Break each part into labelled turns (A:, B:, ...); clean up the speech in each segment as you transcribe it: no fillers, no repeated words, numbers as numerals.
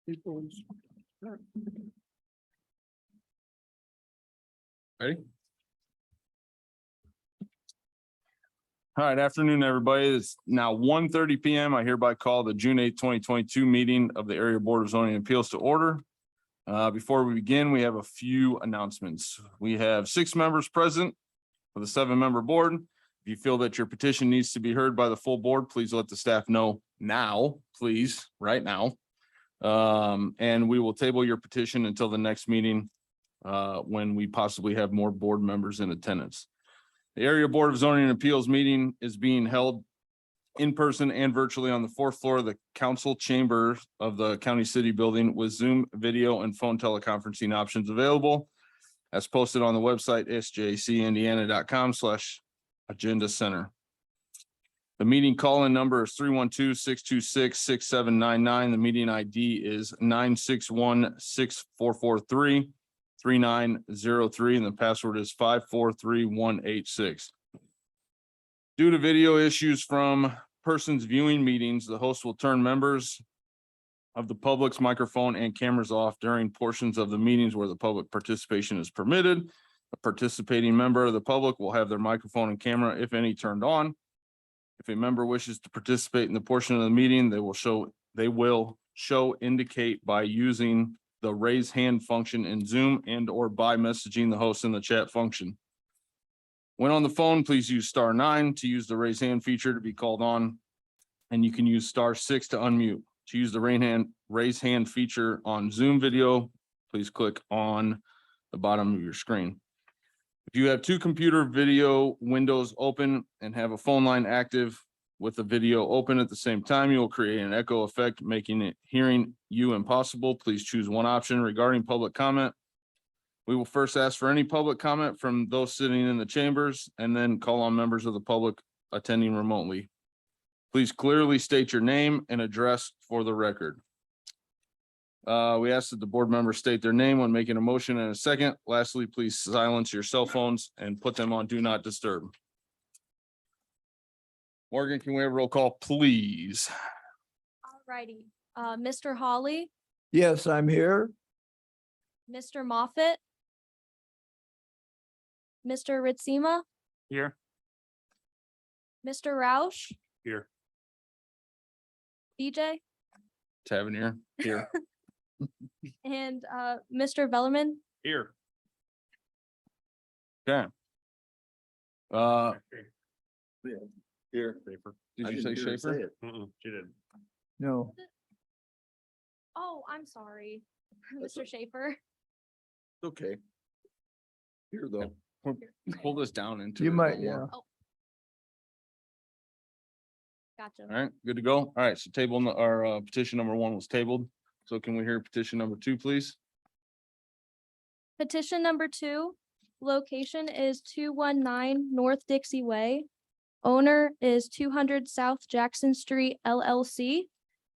A: Ready? All right, afternoon, everybody. It's now 1:30 p.m. I hereby call the June 8th, 2022 meeting of the Area Board of Zoning Appeals to order. Before we begin, we have a few announcements. We have 6 members present with a 7-member board. If you feel that your petition needs to be heard by the full board, please let the staff know now, please, right now. And we will table your petition until the next meeting when we possibly have more board members in attendance. The Area Board of Zoning and Appeals meeting is being held in person and virtually on the 4th floor of the council chamber of the County City Building with Zoom video and phone teleconferencing options available as posted on the website sjcindiana.com/agenda center. The meeting call-in number is 312-626-6799. The meeting ID is 961-6443-3903, and the password is 543186. Due to video issues from persons viewing meetings, the host will turn members of the public's microphone and cameras off during portions of the meetings where the public participation is permitted. A participating member of the public will have their microphone and camera, if any, turned on. If a member wishes to participate in the portion of the meeting, they will indicate by using the raise hand function in Zoom and or by messaging the host in the chat function. When on the phone, please use *9 to use the raise hand feature to be called on, and you can use *6 to unmute. To use the raise hand feature on Zoom video, please click on the bottom of your screen. If you have 2 computer video windows open and have a phone line active with the video open at the same time, you will create an echo effect, making it hearing you impossible. Please choose one option. Regarding public comment, we will first ask for any public comment from those sitting in the chambers and then call on members of the public attending remotely. Please clearly state your name and address for the record. We ask that the board members state their name when making a motion in a second. Lastly, please silence your cell phones and put them on do not disturb. Morgan, can we have a roll call, please?
B: All righty. Mr. Hawley,
C: Yes, I'm here.
B: Mr. Moffett, Mr. Ritzema,
A: Here.
B: Mr. Roush,
A: Here.
B: DJ,
A: Tavernier, here.
B: and Mr. Bellerman.
A: Here. Okay. Here. Did you say Schaefer?
D: She did.
C: No,
B: Oh, I'm sorry, Mr. Schaefer.
A: Okay. Here though. Pull this down into.
C: you
A: it a
C: might,
A: little more.
C: yeah.
B: Gotcha.
A: All right, good to go. All right, so our petition number 1 was tabled. So can we hear petition number 2, please?
B: Petition number 2, location is 219 North Dixie Way. Owner is 200 South Jackson Street LLC.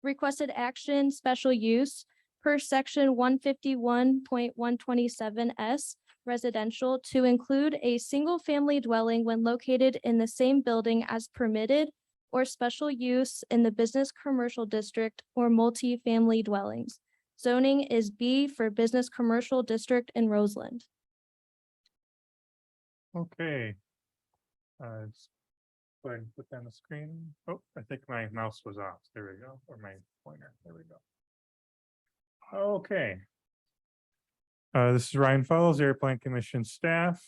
B: Requested action, special use per section 151.127S residential to include a single-family dwelling when located in the same building as permitted or special use in the business commercial district or multi-family dwellings. Zoning is B for business commercial district in Roseland.
D: Okay. Let's go ahead and put that on the screen. Oh, I think my mouse was off. There we go. Or my pointer. There we go. Okay. This is Ryan Fellows, Area Plan Commission staff.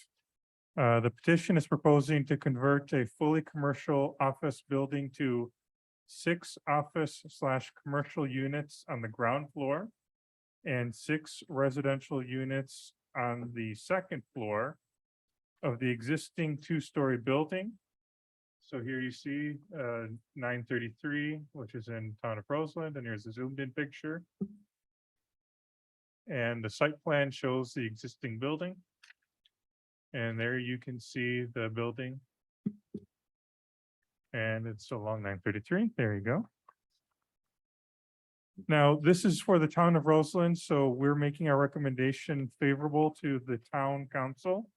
D: The petition is proposing to convert a fully commercial office building to 6 office/commercial units on the ground floor and 6 residential units on the 2nd floor of the existing 2-story building. So here you see 933, which is in town of Roseland, and here's a zoomed in picture. And the site plan shows the existing building. And there you can see the building. And it's along 933. There you go. Now, this is for the town of Roseland, so we're making our recommendation favorable to the town council.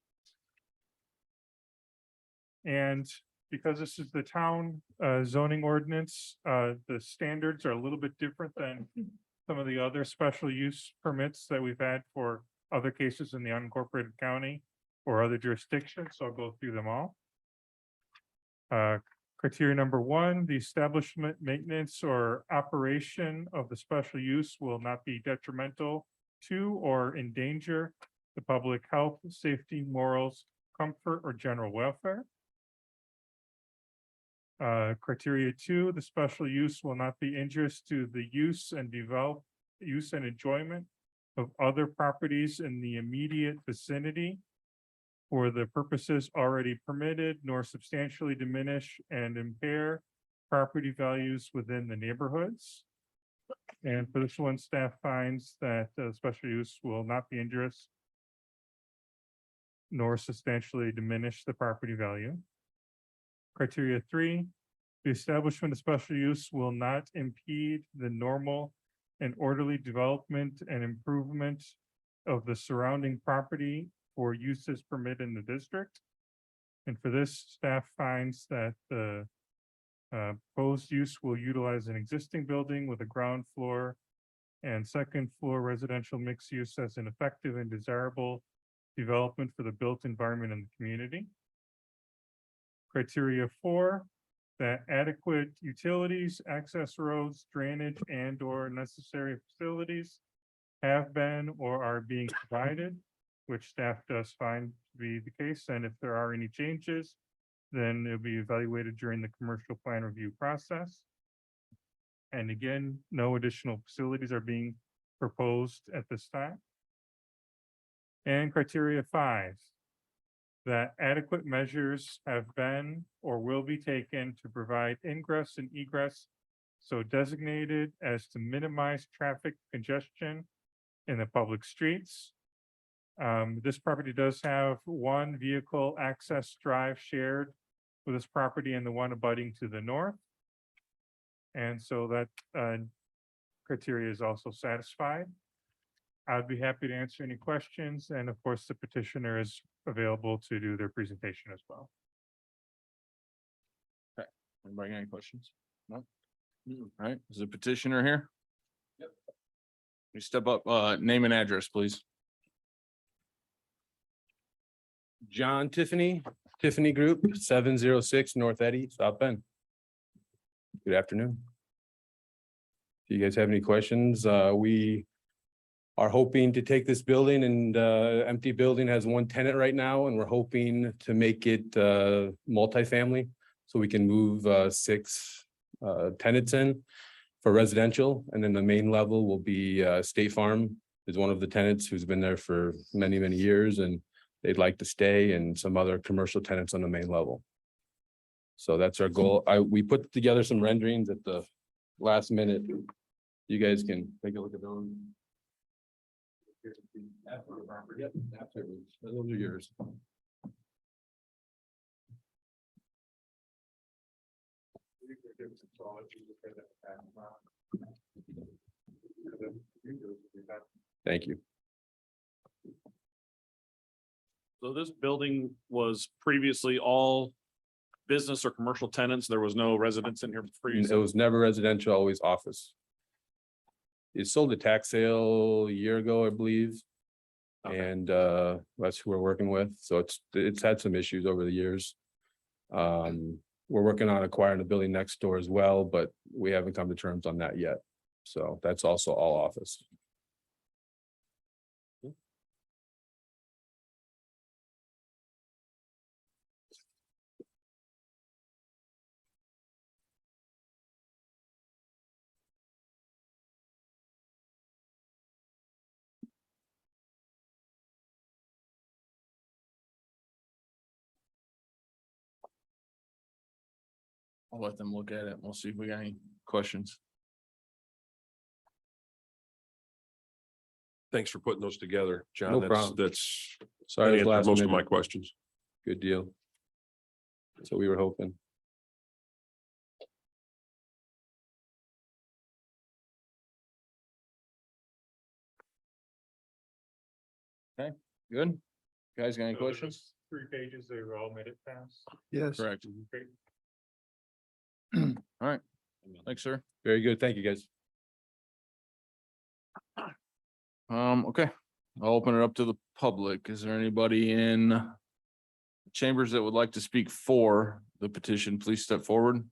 D: And because this is the town zoning ordinance, the standards are a little bit different than some of the other special use permits that we've had for other cases in the unincorporated county or other jurisdictions, so I'll go through them all. Criteria number one, the establishment, maintenance, or operation of the special use will not be detrimental to or endanger the public health, safety, morals, comfort, or general welfare. Criteria two, the special use will not be injurious to the use and enjoyment of other properties in the immediate vicinity for the purposes already permitted, nor substantially diminish and impair property values within the neighborhoods. And for this one, staff finds that special use will not be injurious nor substantially diminish the property value. Criteria three, the establishment of special use will not impede the normal and orderly development and improvement of the surrounding property for uses permitted in the district. And for this, staff finds that the proposed use will utilize an existing building with a ground floor and second floor residential mixed use as an effective and desirable development for the built environment and the community. Criteria four, that adequate utilities, access roads, drainage, and or necessary facilities have been or are being provided, which staff does find to be the case. And if there are any changes, then it'll be evaluated during the commercial plan review process. And again, no additional facilities are being proposed at this time. And criteria five, that adequate measures have been or will be taken to provide ingress and egress so designated as to minimize traffic congestion in the public streets. This property does have one vehicle access drive shared with this property and the one abutting to the north. And so that criteria is also satisfied. I'd be happy to answer any questions, and of course, the petitioner is available to do their presentation as well.
A: Anybody got any questions? No? All right, is the petitioner here? Yep. You step up, name and address, please.
E: John Tiffany Group, 706 North Eddy, South Bend. Good afternoon. Do you guys have any questions? We are hoping to take this building, and empty building has one tenant right now, and we're hoping to make it multifamily so we can move 6 tenants in for residential. And then the main level will be State Farm is one of the tenants who's been there for many, many years, and they'd like to stay, and some other commercial tenants on the main level. So that's our goal. We put together some renderings at the last minute. You guys can take a look at those. Yep, absolutely. Those are yours. Thank you.
F: So this building was previously all business or commercial tenants. There was no residents in here
E: It
F: previously.
E: was never residential, always office. It sold a tax sale a year ago, I believe.
F: Okay.
E: And that's who we're working with. So it's had some issues over the years. We're working on acquiring the building next door as well, but we haven't come to terms on that yet. So that's also all office.
A: I'll let them look at it. We'll see if we got any questions.
G: Thanks for putting those together, John.
E: No
G: That's,
E: problem.
G: that's,
E: Sorry,
G: that
E: it was
G: answered
E: last
G: most of my
E: minute.
G: questions.
E: Good deal. So we were hoping.
A: Good? Guys got any
D: So there
A: questions?
D: was 3 pages, they were all made it pass.
C: Yes.
A: Correct.
D: Great.
A: All right. Thanks, sir.
E: Very good. Thank you, guys.
A: Okay, I'll open it up to the public. Is there anybody in chambers that would like to speak for the petition? Please step forward.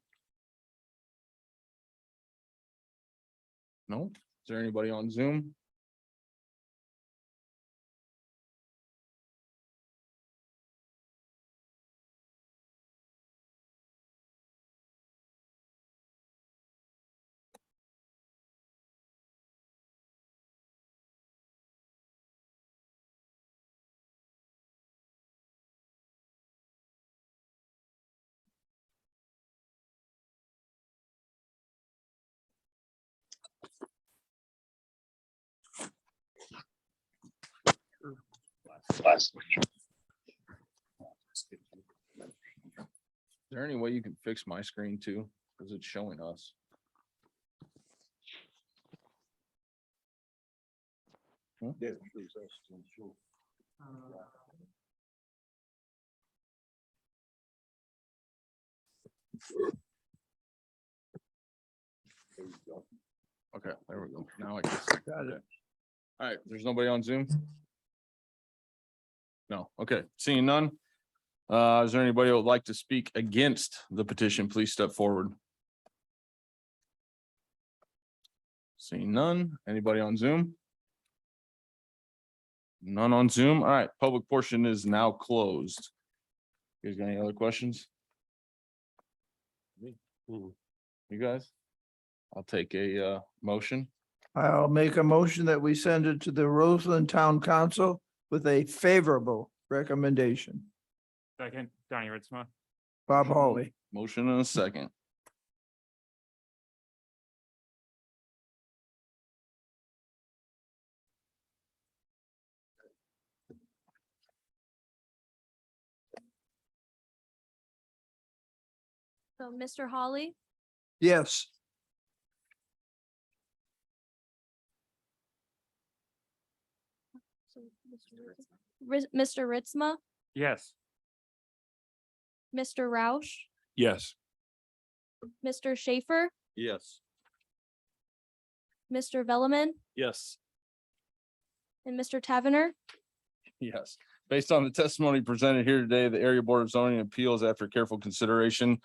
A: No? Is there anybody on Zoom? Is there any way you can fix my screen too? Because it's showing us. Hmm? Okay, there we go. Now I can see.
C: Got it.
A: All right, there's nobody on Zoom? No, okay, seeing none. Is there anybody who would like to speak against the petition? Please step forward. Seeing none. Anybody on Zoom? None on Zoom. All right, public portion is now closed. You guys got any other questions? You guys? I'll take a motion.
C: I'll make a motion that we send it to the Roseland Town Council with a favorable recommendation.
D: Second, Donnie Ritzma.
C: Bob Hawley.
A: Motion and a second.
B: So Mr. Hawley,
C: Yes.
B: Mr. Ritzma,
D: Yes.
B: Mr. Roush,
G: Yes.
B: Mr. Schaefer,
A: Yes.
B: Mr. Velleman,
F: Yes.
B: and Mr. Tavener.
A: Yes. Based on the testimony presented here today, the Area Board of Zoning Appeals, after careful consideration,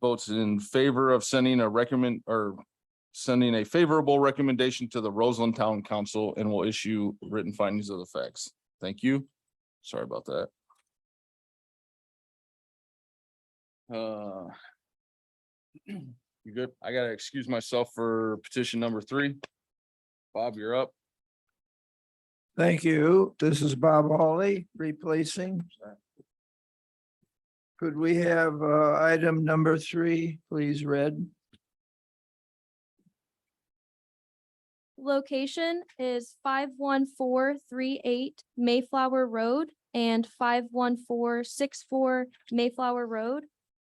A: votes in favor of sending a favorable recommendation to the Roseland Town Council and will issue written findings of the facts. Thank you. Sorry about that. You good? I gotta excuse myself for petition number 3. Bob, you're up.
C: Thank you. This is Bob Hawley replacing. Could we have item number 3, please read?
B: Location is 51438 Mayflower Road and 51464 Mayflower Road.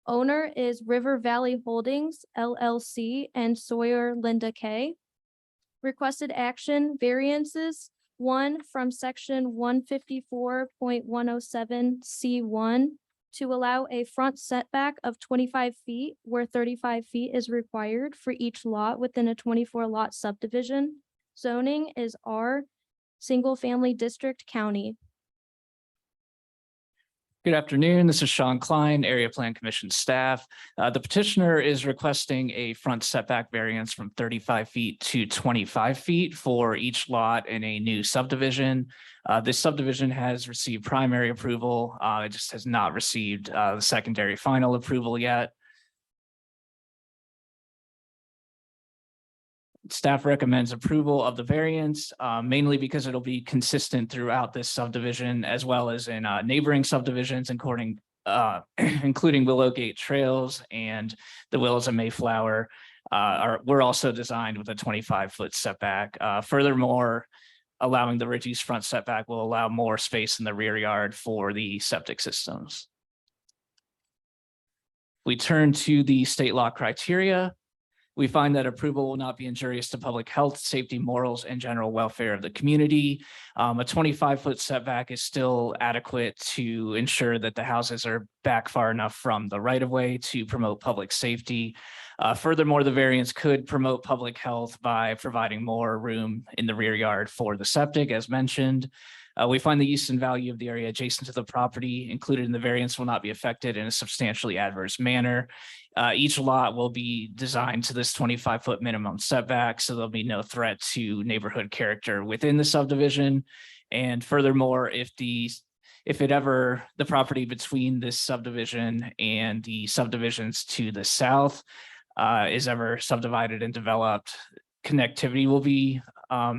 B: Owner is River Valley Holdings LLC and Sawyer Linda K. Requested action variances, 1 from section 154.107C1 to allow a front setback of 25 feet where 35 feet is required for each lot within a 24 lot subdivision. Zoning is R, single family district county.
H: Good afternoon. This is Sean Klein, Area Plan Commission staff. The petitioner is requesting a front setback variance from 35 feet to 25 feet for each lot in a new subdivision. This subdivision has received primary approval. It just has not received the secondary final approval yet. Staff recommends approval of the variance, mainly because it'll be consistent throughout this subdivision as well as in neighboring subdivisions, including Willowgate Trails and the Willows of Mayflower. We're also designed with a 25-foot setback. Furthermore, allowing the reduced front setback will allow more space in the rear yard for the septic systems. We turn to the state law criteria. We find that approval will not be injurious to public health, safety, morals, and general welfare of the community. A 25-foot setback is still adequate to ensure that the houses are back far enough from the right-of-way to promote public safety. Furthermore, the variance could promote public health by providing more room in the rear yard for the septic, as mentioned. We find the use and value of the area adjacent to the property included in the variance will not be affected in a substantially adverse manner. Each lot will be designed to this 25-foot minimum setback, so there'll be no threat to neighborhood character within the subdivision. And furthermore, if the property between this subdivision and the subdivisions to the south is ever subdivided and developed, connectivity will be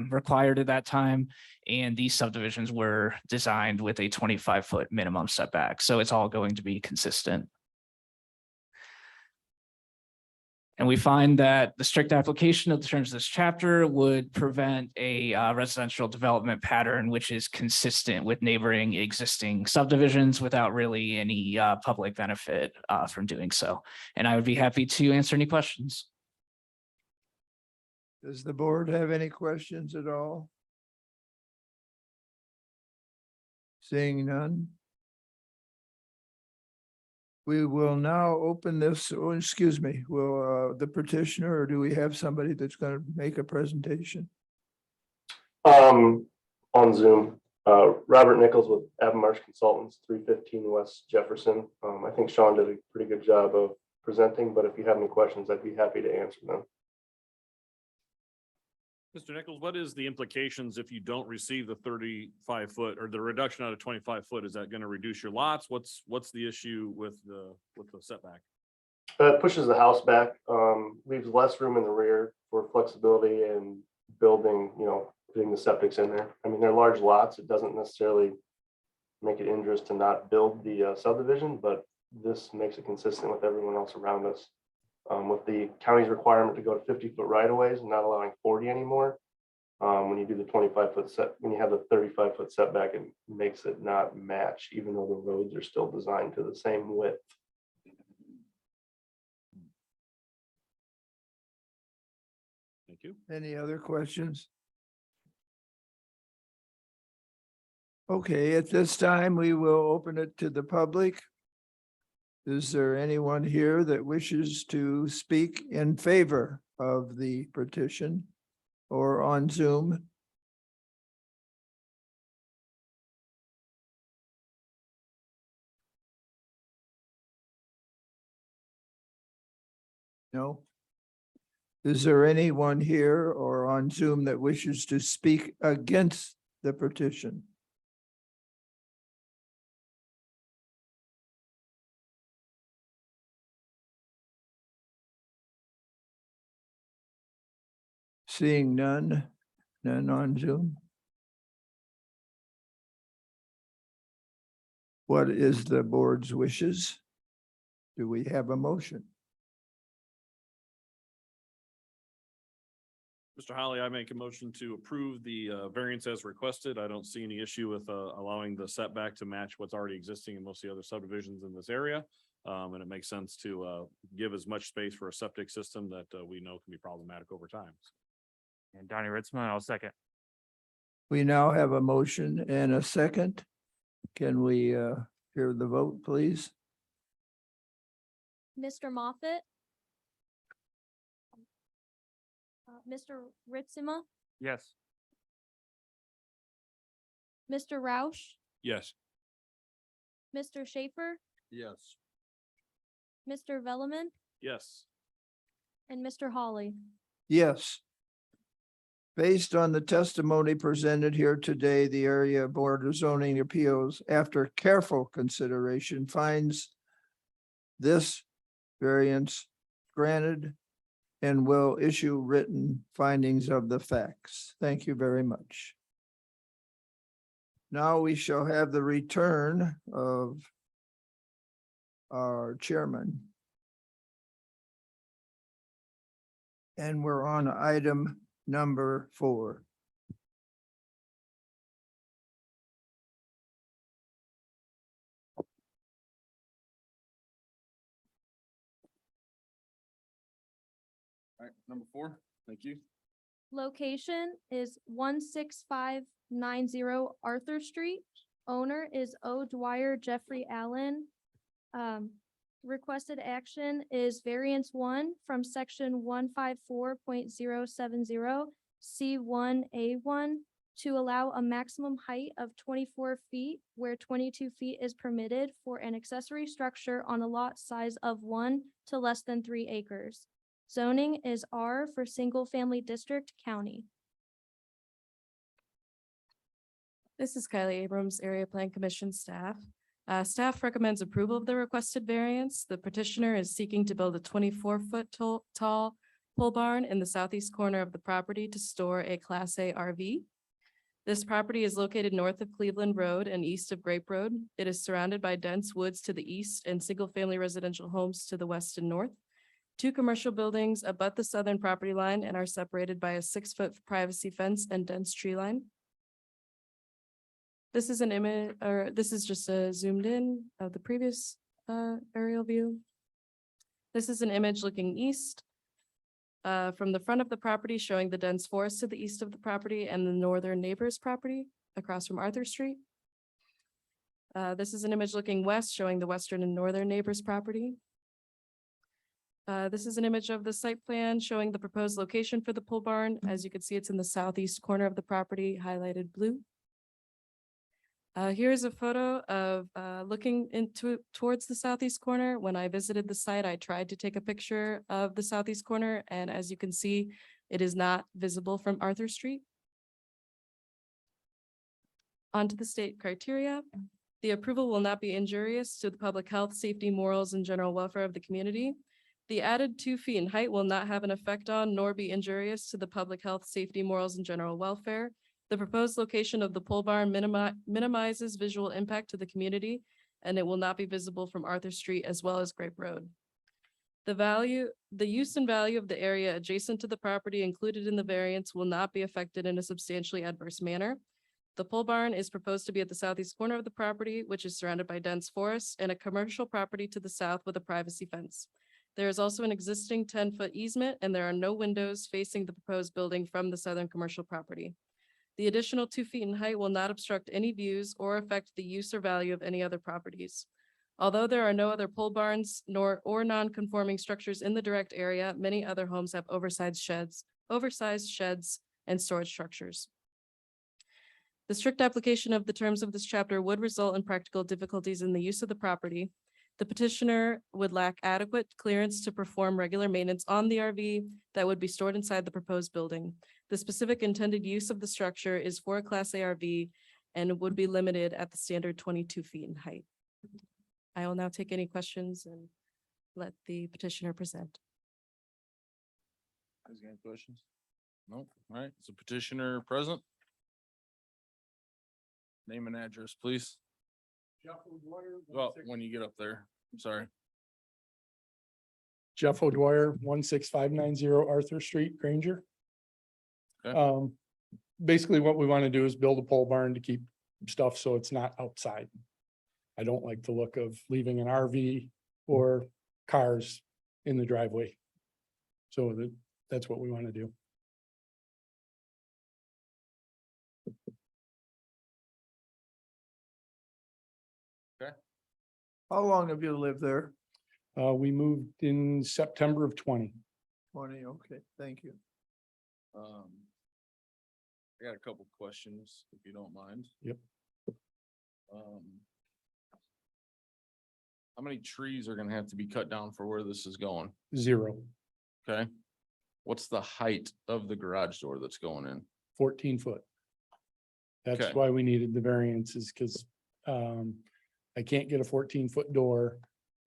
H: required at that time. And these subdivisions were designed with a 25-foot minimum setback. So it's all going to be consistent. And we find that the strict application of the terms of this chapter would prevent a residential development pattern, which is consistent with neighboring existing subdivisions without really any public benefit from doing so. And I would be happy to answer any questions.
C: Does the board have any questions at all? Seeing none. We will now open this, excuse me, will the petitioner, or do we have somebody that's going to make a presentation?
I: On Zoom, Robert Nichols with Avon Consultants, 315 West Jefferson. I think Sean did a pretty good job of presenting, but if you have any questions, I'd be happy to answer them.
F: Mr. Nichols, what is the implications if you don't receive the 35-foot or the reduction out of 25-foot? Is that going to reduce your lots? What's the issue with the setback?
I: It pushes the house back, leaves less room in the rear for flexibility and building, putting the septics in there. I mean, they're large lots. It doesn't necessarily make it injurious to not build the subdivision, but this makes it consistent with everyone else around us. With the county's requirement to go to 50-foot right-of-ways and not allowing 40 anymore, when you do the 25-foot set, when you have the 35-foot setback, it makes it not match, even though the roads are still designed to the same width.
F: Thank you.
C: Any other questions? Okay, at this time, we will open it to the public. Is there anyone here that wishes to speak in favor of the petition or on Zoom? No? Is there anyone here or on Zoom that wishes to speak against the petition? Seeing none on Zoom. What is the board's wishes? Do we have a motion?
F: Mr. Holly, I make a motion to approve the variance as requested. I don't see any issue with allowing the setback to match what's already existing in most of the other subdivisions in this area. And it makes sense to give as much space for a septic system that we know can be problematic over time.
J: And Donnie Ritzman, I'll second.
C: We now have a motion and a second. Can we hear the vote, please?
B: Mr. Moffett? Mr. Ritzima?
J: Yes.
B: Mr. Roush?
G: Yes.
B: Mr. Schaefer?
G: Yes.
B: Mr. Velleman?
F: Yes.
B: And Mr. Holly?
C: Yes. Based on the testimony presented here today, the Area Board of Zoning Appeals, after careful consideration, finds this variance granted and will issue written findings of the facts. Thank you very much. Now we shall have the return of our chairman. And we're on item number 4.
A: All right, number 4. Thank you.
B: Location is 16590 Arthur Street. Owner is O. Dwyer Jeffrey Allen. Requested action is variance 1 from section 154.070 C1A1 to allow a maximum height of 24 feet where 22 feet is permitted for an accessory structure on a lot size of 1 to less than 3 acres. Zoning is R for single family district county.
K: This is Kylie Abrams, Area Plan Commission staff. Staff recommends approval of the requested variance. The petitioner is seeking to build a 24-foot tall pole barn in the southeast corner of the property to store a Class A RV. This property is located north of Cleveland Road and east of Grape Road. It is surrounded by dense woods to the east and single-family residential homes to the west and north. 2 commercial buildings abut the southern property line and are separated by a 6-foot privacy fence and dense tree line. This is an image, or this is just a zoomed in of the previous aerial view. This is an image looking east from the front of the property, showing the dense forest to the east of the property and the northern neighbor's property across from Arthur Street. This is an image looking west, showing the western and northern neighbor's property. This is an image of the site plan showing the proposed location for the pole barn. As you can see, it's in the southeast corner of the property, highlighted blue. Here's a photo of looking towards the southeast corner. When I visited the site, I tried to take a picture of the southeast corner, and as you can see, it is not visible from Arthur Street. Onto the state criteria. The approval will not be injurious to the public health, safety, morals, and general welfare of the community. The added 2 feet in height will not have an effect on nor be injurious to the public health, safety, morals, and general welfare. The proposed location of the pole barn minimizes visual impact to the community, and it will not be visible from Arthur Street as well as Grape Road. The use and value of the area adjacent to the property included in the variance will not be affected in a substantially adverse manner. The pole barn is proposed to be at the southeast corner of the property, which is surrounded by dense forests, and a commercial property to the south with a privacy fence. There is also an existing 10-foot easement, and there are no windows facing the proposed building from the southern commercial property. The additional 2 feet in height will not obstruct any views or affect the use or value of any other properties. Although there are no other pole barns or non-conforming structures in the direct area, many other homes have oversized sheds and storage structures. The strict application of the terms of this chapter would result in practical difficulties in the use of the property. The petitioner would lack adequate clearance to perform regular maintenance on the RV that would be stored inside the proposed building. The specific intended use of the structure is for a Class A RV and would be limited at the standard 22 feet in height. I will now take any questions and let the petitioner present.
A: Guys got any questions? No, all right, is the petitioner present? Name and address, please. Well, when you get up there, I'm sorry.
L: Jeff O'Dwyer, 16590 Arthur Street, Granger.
A: Okay.
L: Basically what we want to do is build a pole barn to keep stuff so it's not outside. I don't like the look of leaving an RV or cars in the driveway. So that's what we want to do.
C: How long have you lived there?
L: We moved in September of 20.
C: 20, okay, thank you.
A: I got a couple questions, if you don't mind.
L: Yep.
A: How many trees are gonna have to be cut down for where this is going?
L: 0,
A: Okay. What's the height of the garage door that's going in?
L: 14 foot. That's
A: Okay.
L: why we needed the variances because I can't get a 14-foot door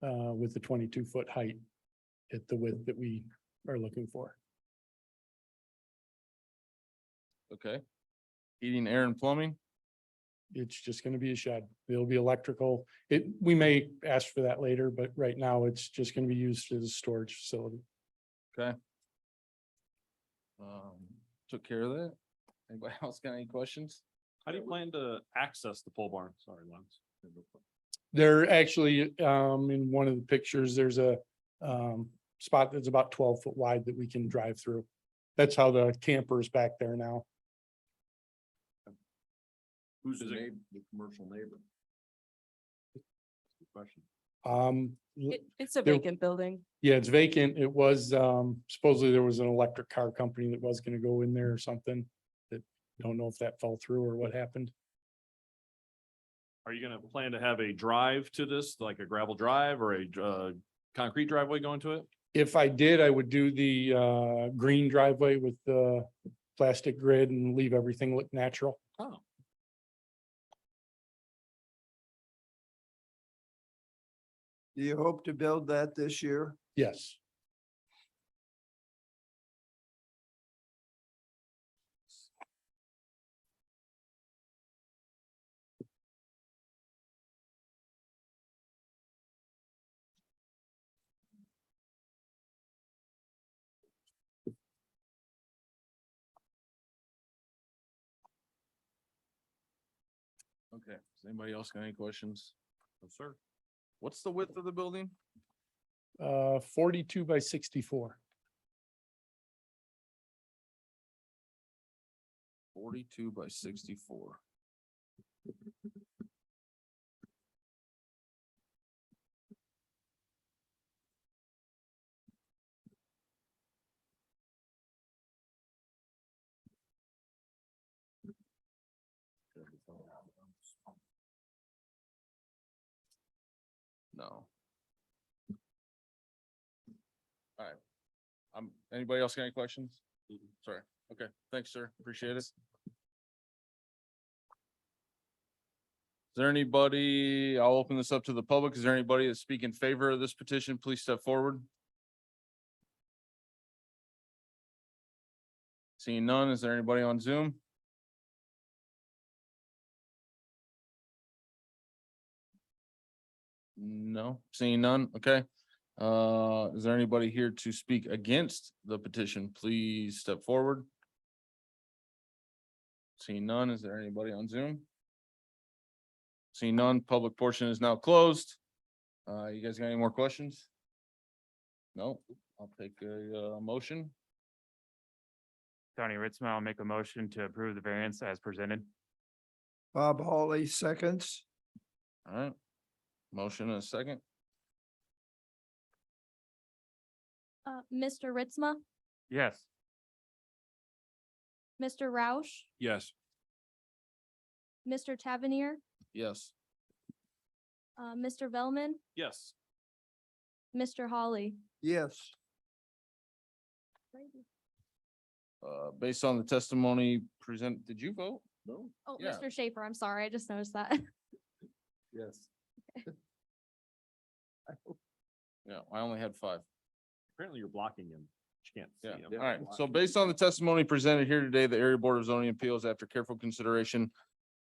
L: with the 22-foot height at the width that we are looking for.
A: Okay. Heating, air and plumbing?
L: It's just gonna be a shed. There'll be electrical. We may ask for that later, but right now it's just gonna be used as a storage facility.
A: Okay. Took care of that. Anybody else got any questions?
F: How do you plan to access the pole barn? Sorry, Lance.
L: There actually, in one of the pictures, there's a spot that's about 12 foot wide that we can drive through. That's how the camper is back there now.
G: Who's the neighbor, the commercial neighbor? Good question.
K: It's a
L: There-
K: vacant building.
L: Yeah, it's vacant. It was, supposedly there was an electric car company that was gonna go in there or something. That, don't know if that fell through or what happened.
F: Are you gonna plan to have a drive to this, like a gravel drive or a concrete driveway going to it?
L: If I did, I would do the, green driveway with the plastic grid and leave everything look natural.
F: Oh.
C: Do you hope to build that this year?
L: Yes.
A: Okay, does anybody else got any questions?
F: No, sir.
A: What's the width of the building?
L: 42 by 64.
A: 42 by 64. No. All right. Anybody else got any questions? Sorry. Okay, thanks, sir. Appreciate it. Is there anybody, I'll open this up to the public. Is there anybody that speak in favor of this petition? Please step forward. Seeing none, is there anybody on Zoom? No, seeing none. Okay. Is there anybody here to speak against the petition? Please step forward. Seeing none, is there anybody on Zoom? Seeing none, public portion is now closed. You guys got any more questions? No, I'll take a motion.
J: Donnie Ritzman, I'll make a motion to approve the variance as presented.
C: Bob Hawley seconds.
A: All right. Motion and a second.
B: Mr. Ritzma,
J: Yes.
B: Mr. Roush,
G: Yes.
B: Mr. Tavernier,
A: Yes.
B: Mr. Bellman,
F: Yes.
B: Mr. Hawley.
C: Yes.
A: Based on the testimony present, did you vote? No.
B: Oh,
A: Yeah.
B: Mr. Schaefer, I'm sorry, I just noticed that.
A: Yes. Yeah, I only had 5.
F: Apparently you're blocking him. You can't see
A: Yeah,
F: him.
A: all right. So based on the testimony presented here today, the Area Board of Zoning Appeals, after careful consideration,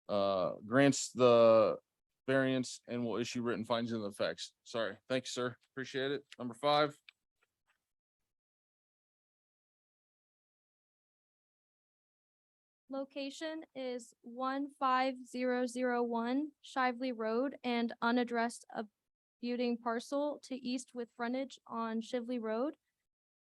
A: grants the variance and will issue written findings of the facts. Sorry. Thank you, sir. Appreciate it. Number 5.
B: Location is 15001 Shively Road and unaddressed abutting parcel to east with frontage on Shively Road.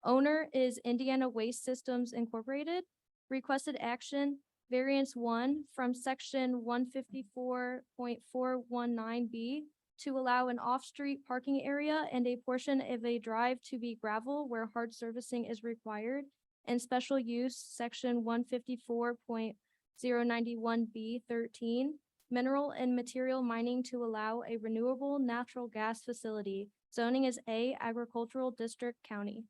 B: Owner is Indiana Waste Systems Incorporated. Requested action, variance 1 from section 154.419B to allow an off-street parking area and a portion of a drive to be gravel where hard servicing is required, and special use section 154.091B13, mineral and material mining to allow a renewable natural gas facility. Zoning is A, agricultural district county.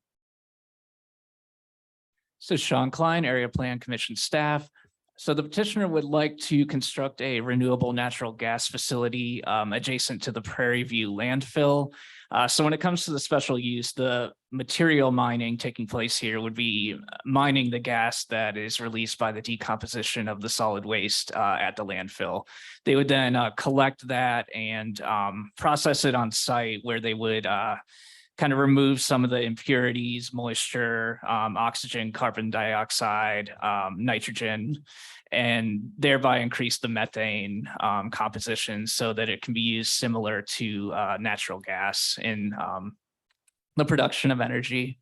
H: So Sean Klein, Area Plan Commission staff. So the petitioner would like to construct a renewable natural gas facility adjacent to the Prairie View landfill. So when it comes to the special use, the material mining taking place here would be mining the gas that is released by the decomposition of the solid waste at the landfill. They would then collect that and process it on site, where they would kind of remove some of the impurities, moisture, oxygen, carbon dioxide, nitrogen, and thereby increase the methane composition so that it can be used similar to natural gas in the production of energy.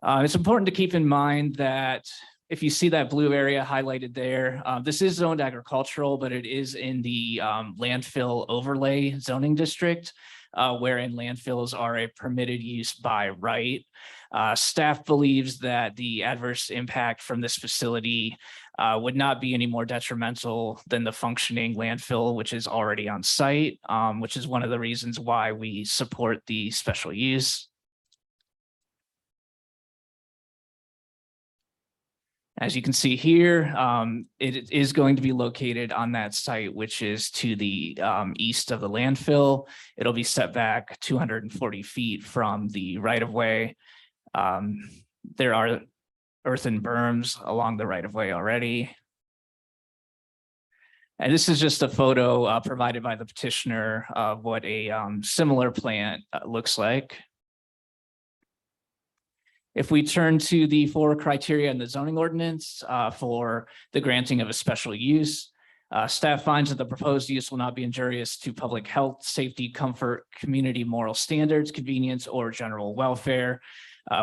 H: It's important to keep in mind that if you see that blue area highlighted there, this is zoned agricultural, but it is in the landfill overlay zoning district. wherein landfills are a permitted use by right. Staff believes that the adverse impact from this facility would not be any more detrimental than the functioning landfill, which is already on site, which is one of the reasons why we support the special use. As you can see here, it is going to be located on that site, which is to the east of the landfill. It'll be set back 240 feet from the right of way. There are earthen berms along the right of way already. And this is just a photo provided by the petitioner of what a similar plant looks like. If we turn to the 4 criteria in the zoning ordinance for the granting of a special use, staff finds that the proposed use will not be injurious to public health, safety, comfort, community moral standards, convenience, or general welfare.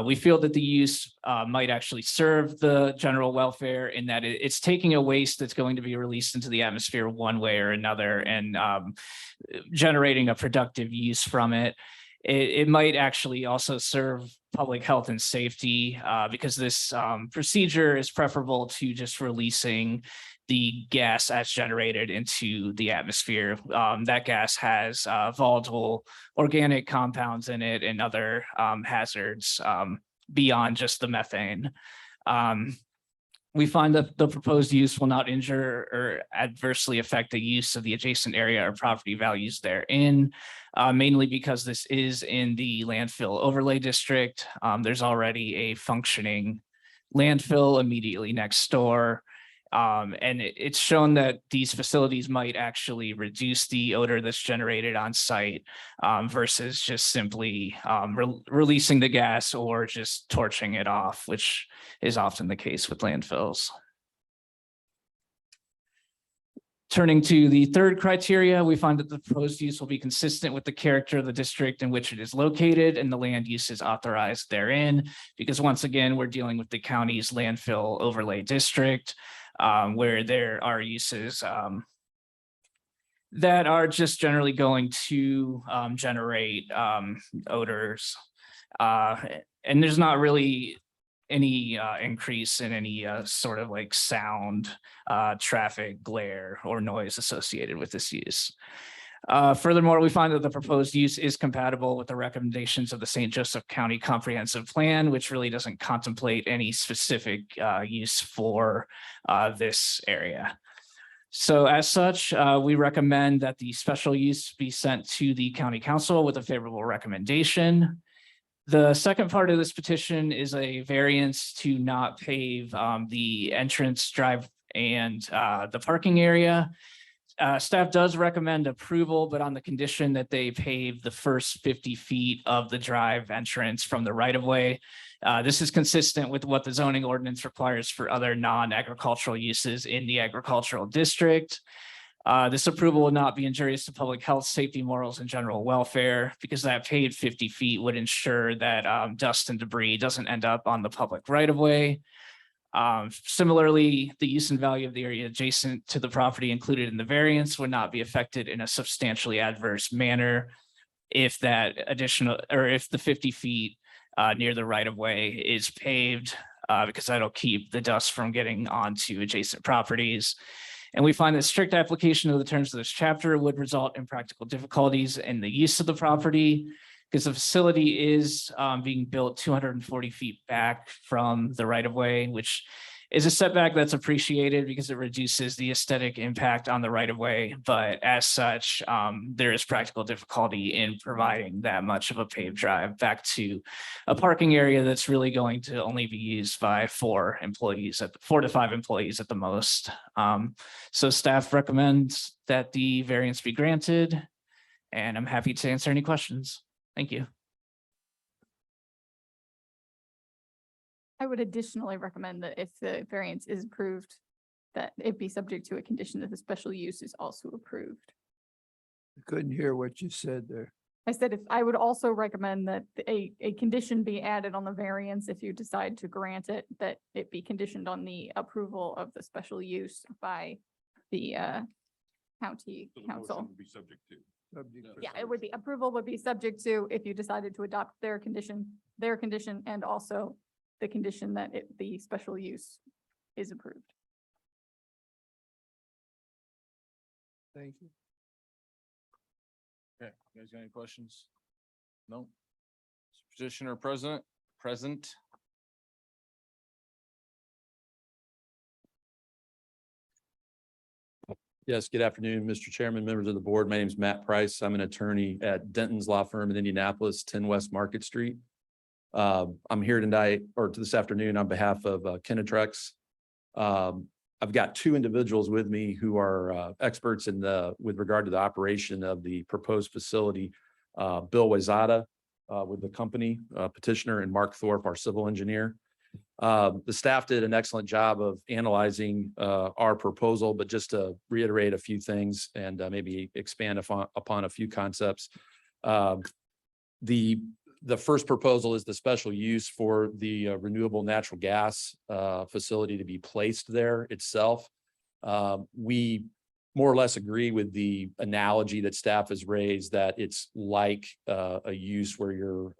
H: We feel that the use might actually serve the general welfare in that it's taking a waste that's going to be released into the atmosphere one way or another and generating a productive use from it. It might actually also serve public health and safety because this procedure is preferable to just releasing the gas that's generated into the atmosphere. That gas has volatile organic compounds in it and other hazards beyond just the methane. We find that the proposed use will not injure or adversely affect the use of the adjacent area or property values therein, mainly because this is in the landfill overlay district. There's already a functioning landfill immediately next door. And it's shown that these facilities might actually reduce the odor that's generated on site versus just simply releasing the gas or just torching it off, which is often the case with landfills. Turning to the 3rd criteria, we find that the proposed use will be consistent with the character of the district in which it is located and the land use is authorized therein, because once again, we're dealing with the county's landfill overlay district. Where there are uses that are just generally going to generate odors. And there's not really any increase in any sort of like sound, traffic, glare, or noise associated with this use. Furthermore, we find that the proposed use is compatible with the recommendations of the St. Joseph County Comprehensive Plan, which really doesn't contemplate any specific use for this area. So as such, we recommend that the special use be sent to the County Council with a favorable recommendation. The second part of this petition is a variance to not pave the entrance, drive, and the parking area. Staff does recommend approval, but on the condition that they pave the first 50 feet of the drive entrance from the right of way. This is consistent with what the zoning ordinance requires for other non-agricultural uses in the agricultural district. This approval will not be injurious to public health, safety, morals, and general welfare because that paved 50 feet would ensure that dust and debris doesn't end up on the public right of way. Similarly, the use and value of the area adjacent to the property included in the variance would not be affected in a substantially adverse manner if that additional, or if the 50 feet near the right of way is paved, because that'll keep the dust from getting onto adjacent properties. And we find that strict application of the terms of this chapter would result in practical difficulties in the use of the property, because the facility is being built 240 feet back from the right of way, which is a setback that's appreciated because it reduces the aesthetic impact on the right of way. But as such, there is practical difficulty in providing that much of a paved drive back to a parking area that's really going to only be used by 4 to 5 employees at the most. So staff recommends that the variance be granted, and I'm happy to answer any questions. Thank you.
M: I would additionally recommend that if the variance is approved, that it be subject to a condition that the special use is also approved.
C: I couldn't hear what you said there.
M: I said if I would also recommend that a condition be added on the variance if you decide to grant it, that it be conditioned on the approval of the special use by the county
G: So the motion
M: council.
G: would be subject to.
M: Yeah, it would be, approval would be subject to if you decided to adopt their condition, and also the condition that the special use is approved.
C: Thank you.
A: Okay, you guys got any questions? No? Petitioner present?
N: Yes, good afternoon, Mr. Chairman, members of the board. My name is Matt Price. I'm an attorney at Denton's Law Firm in Indianapolis, 10 West Market Street. I'm here tonight or this afternoon on behalf of Kenetrex. I've got two individuals with me who are experts with regard to the operation of the proposed facility. Bill Wayzata with the company petitioner, and Mark Thorpe, our civil engineer. The staff did an excellent job of analyzing our proposal, but just to reiterate a few things and maybe expand upon a few concepts. The first proposal is the special use for the renewable natural gas facility to be placed there itself. We more or less agree with the analogy that staff has raised, that it's like a use where you're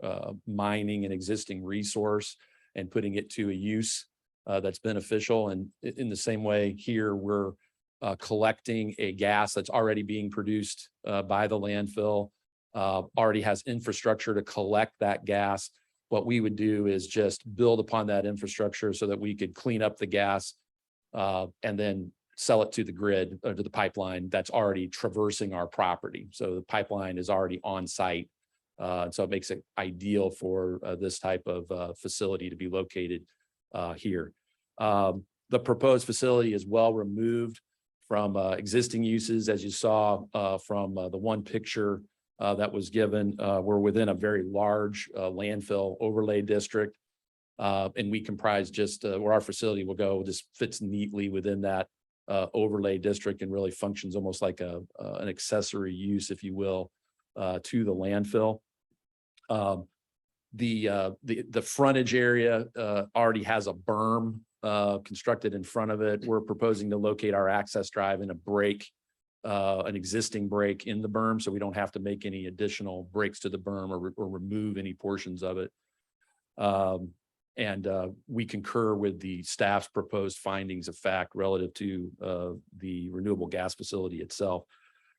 N: mining an existing resource and putting it to a use that's beneficial. And in the same way here, we're collecting a gas that's already being produced by the landfill, already has infrastructure to collect that gas. What we would do is just build upon that infrastructure so that we could clean up the gas and then sell it to the grid or to the pipeline that's already traversing our property. So the pipeline is already on site. So it makes it ideal for this type of facility to be located here. The proposed facility is well removed from existing uses. As you saw from the one picture that was given, we're within a very large landfill overlay district. And we comprise just where our facility will go, just fits neatly within that overlay district and really functions almost like an accessory use, if you will, to the landfill. The frontage area already has a berm constructed in front of it. We're proposing to locate our access drive in a break, an existing break in the berm, so we don't have to make any additional breaks to the berm or remove any portions of it. And we concur with the staff's proposed findings of fact relative to the renewable gas facility itself.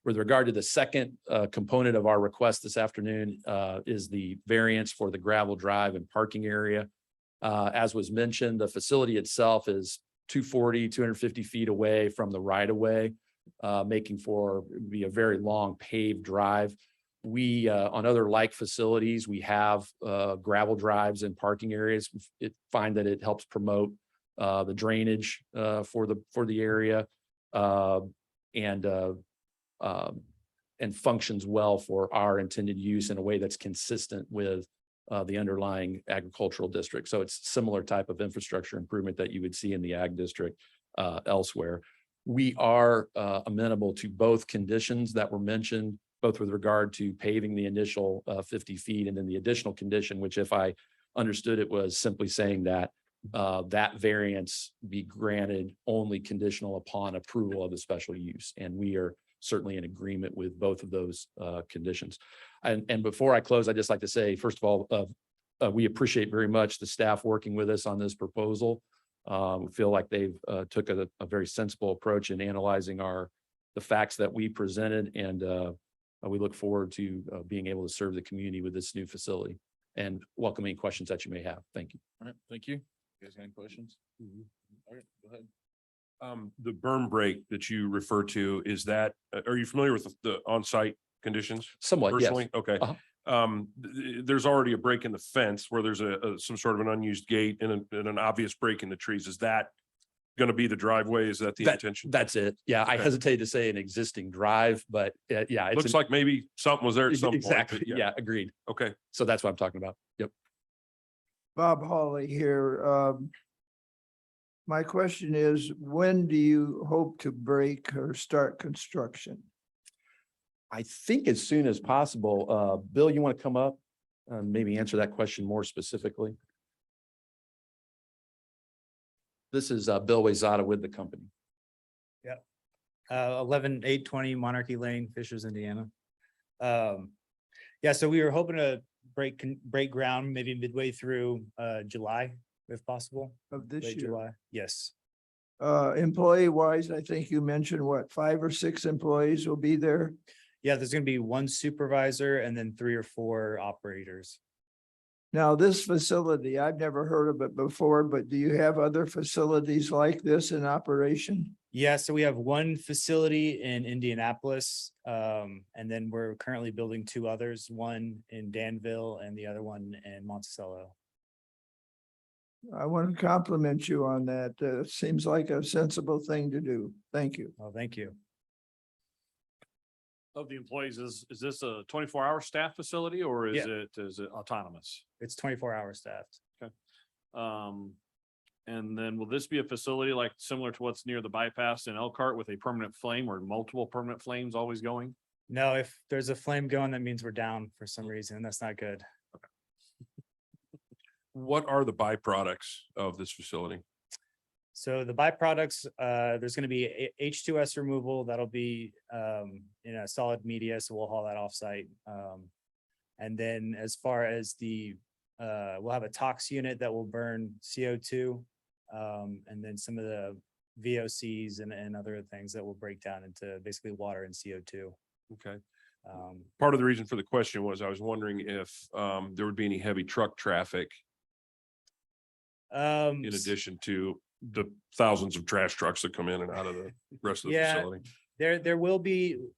N: With regard to the second component of our request this afternoon is the variance for the gravel drive and parking area. As was mentioned, the facility itself is 250 feet away from the right of way, making for be a very long paved drive. We on other like facilities, we have gravel drives and parking areas. Find that it helps promote the drainage for the area and functions well for our intended use in a way that's consistent with the underlying agricultural district. So it's similar type of infrastructure improvement that you would see in the ag district elsewhere. We are amenable to both conditions that were mentioned, both with regard to paving the initial 50 feet and then the additional condition, which if I understood it was simply saying that that variance be granted only conditional upon approval of the special use. And we are certainly in agreement with both of those conditions. And before I close, I'd just like to say, first of all, we appreciate very much the staff working with us on this proposal. We feel like they've took a very sensible approach in analyzing the facts that we presented, and we look forward to being able to serve the community with this new facility and welcome any questions that you may have. Thank you.
A: All right, thank you. You guys got any questions? All right, go ahead.
G: The berm break that you refer to, is that, are you familiar with the on-site conditions?
N: Somewhat, yes.
G: Personally? Okay.
N: Uh-huh.
G: There's already a break in the fence where there's some sort of an unused gate and an obvious break in the trees. Is that going to be the driveway? Is that the intention?
N: That's it. Yeah, I
G: Okay.
N: hesitate to say an existing drive, but yeah.
G: Looks like maybe something was there at some point.
N: Exactly.
G: but
N: Yeah, agreed.
G: Okay.
N: So that's what I'm talking about. Yep.
C: Bob Hawley here. My question is, when do you hope to break or start construction?
N: I think as soon as possible. Bill, you want to come up and maybe answer that question more specifically? This is Bill Wayzata with the company.
O: 11820 Monarchy Lane, Fishers, Indiana. Yeah, so we were hoping to break ground maybe midway through July, if possible.
C: Of this
O: Late
C: year.
O: July. Yes.
C: Employee wise, I think you mentioned what, 5 or 6 employees will be there?
O: Yeah, there's gonna be one supervisor and then 3 or 4 operators.
C: Now, this facility, I've never heard of it before, but do you have other facilities like this in operation?
O: Yeah, so we have one facility in Indianapolis, and then we're currently building 2 others, one in Danville and the other one in Monticello.
C: I want to compliment you on that. Seems like a sensible thing to do. Thank you.
O: Oh, thank you.
F: Of the employees, is this a 24-hour staff facility or is
O: Yeah.
F: is it autonomous?
O: It's 24-hour staffed.
F: And then will this be a facility like similar to what's near the bypass in Elkhart with a permanent flame or multiple permanent flames always going?
O: No, if there's a flame going, that means we're down for some reason, and that's not good.
G: What are the byproducts of this facility?
O: So the byproducts, there's gonna be H2S removal that'll be in a solid media, so we'll haul that offsite. And then as far as we'll have a tox unit that will burn CO2. And then some of the VOCs and other things that will break down into basically water and CO2.
G: Okay. Part of the reason for the question was I was wondering if there would be any heavy truck traffic in addition to the thousands of trash trucks that come in and out of the rest of the
O: Yeah.
G: facility.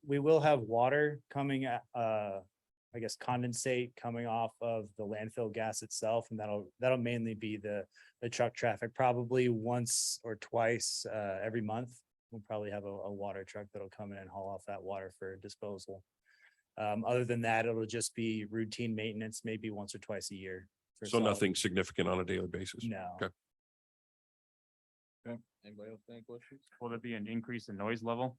O: We will have water coming, I guess condensate coming off of the landfill gas itself, and that'll mainly be the truck traffic, probably once or twice every month. We'll probably have a water truck that'll come in and haul off that water for disposal. Other than that, it'll just be routine maintenance, maybe once or twice a year. for
G: So
O: solid-
G: nothing significant on a daily basis.
O: No.
G: Okay.
A: Okay, anybody else have any questions?
J: Will there be an increase in noise level?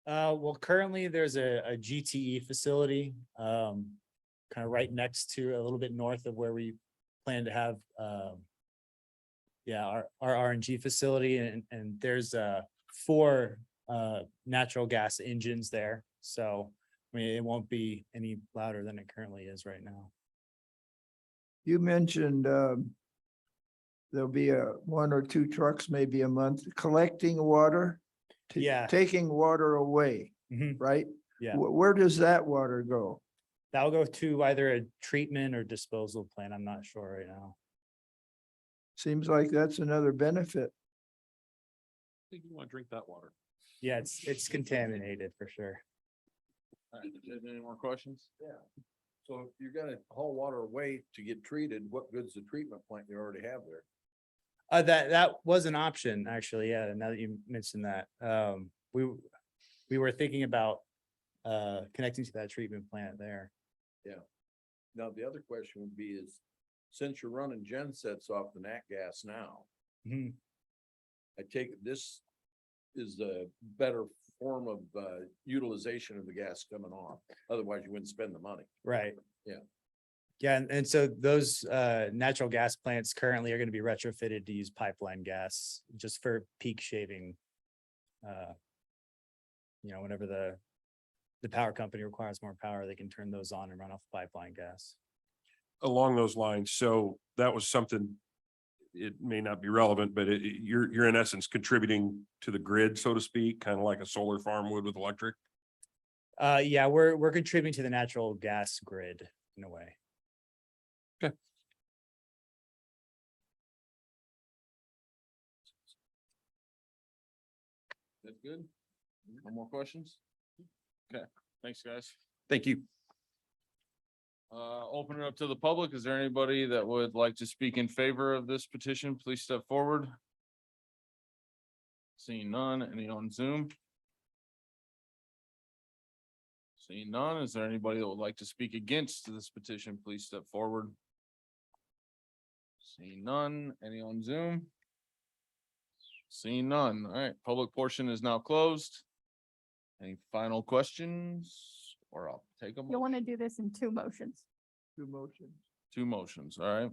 O: Well, currently there's a GTE facility, kind of right next to, a little bit north of where we plan to have, our RNG facility, and there's 4 natural gas engines there. So, I mean, it won't be any louder than it currently is right now.
C: You mentioned there'll be 1 or 2 trucks, maybe a month, collecting water.
O: Yeah.
C: Taking water away,
O: Mhm.
C: right?
O: Yeah,
C: Where does that water go?
O: that'll go to either a treatment or disposal plant. I'm not sure right now.
C: Seems like that's another benefit.
F: I think you want to drink that water.
O: Yeah, it's contaminated for sure.
A: All right, any more questions?
P: Yeah. So if you're gonna haul water away to get treated, what good's the treatment plant you already have there?
O: That was an option, actually, yeah, now that you mentioned that. We were thinking about connecting to that treatment plant there.
P: Now, the other question would be is, since you're running gen sets off the nat gas now,
O: Mhm.
P: I take it this is a better form of utilization of the gas coming off. Otherwise, you wouldn't spend the money.
O: Right.
P: Yeah.
O: Yeah, and so those natural gas plants currently are gonna be retrofitted to use pipeline gas just for peak shaving. Whenever the power company requires more power, they can turn those on and run off pipeline gas.
G: Along those lines, so that was something, it may not be relevant, but you're in essence contributing to the grid, so to speak, kind of like a solar farm would with electric.
O: Yeah, we're contributing to the natural gas grid in a way.
A: That's good. No more questions? Okay, thanks, guys.
G: Thank you.
A: Open it up to the public. Is there anybody that would like to speak in favor of this petition? Please step forward. Seeing none, any on Zoom? Seeing none, is there anybody that would like to speak against this petition? Please step forward. Seeing none, any on Zoom? Seeing none. All right, public portion is now closed. Any final questions? Or I'll take them.
M: You'll want to do this in 2 motions.
C: 2 motions.
A: 2 motions, all right?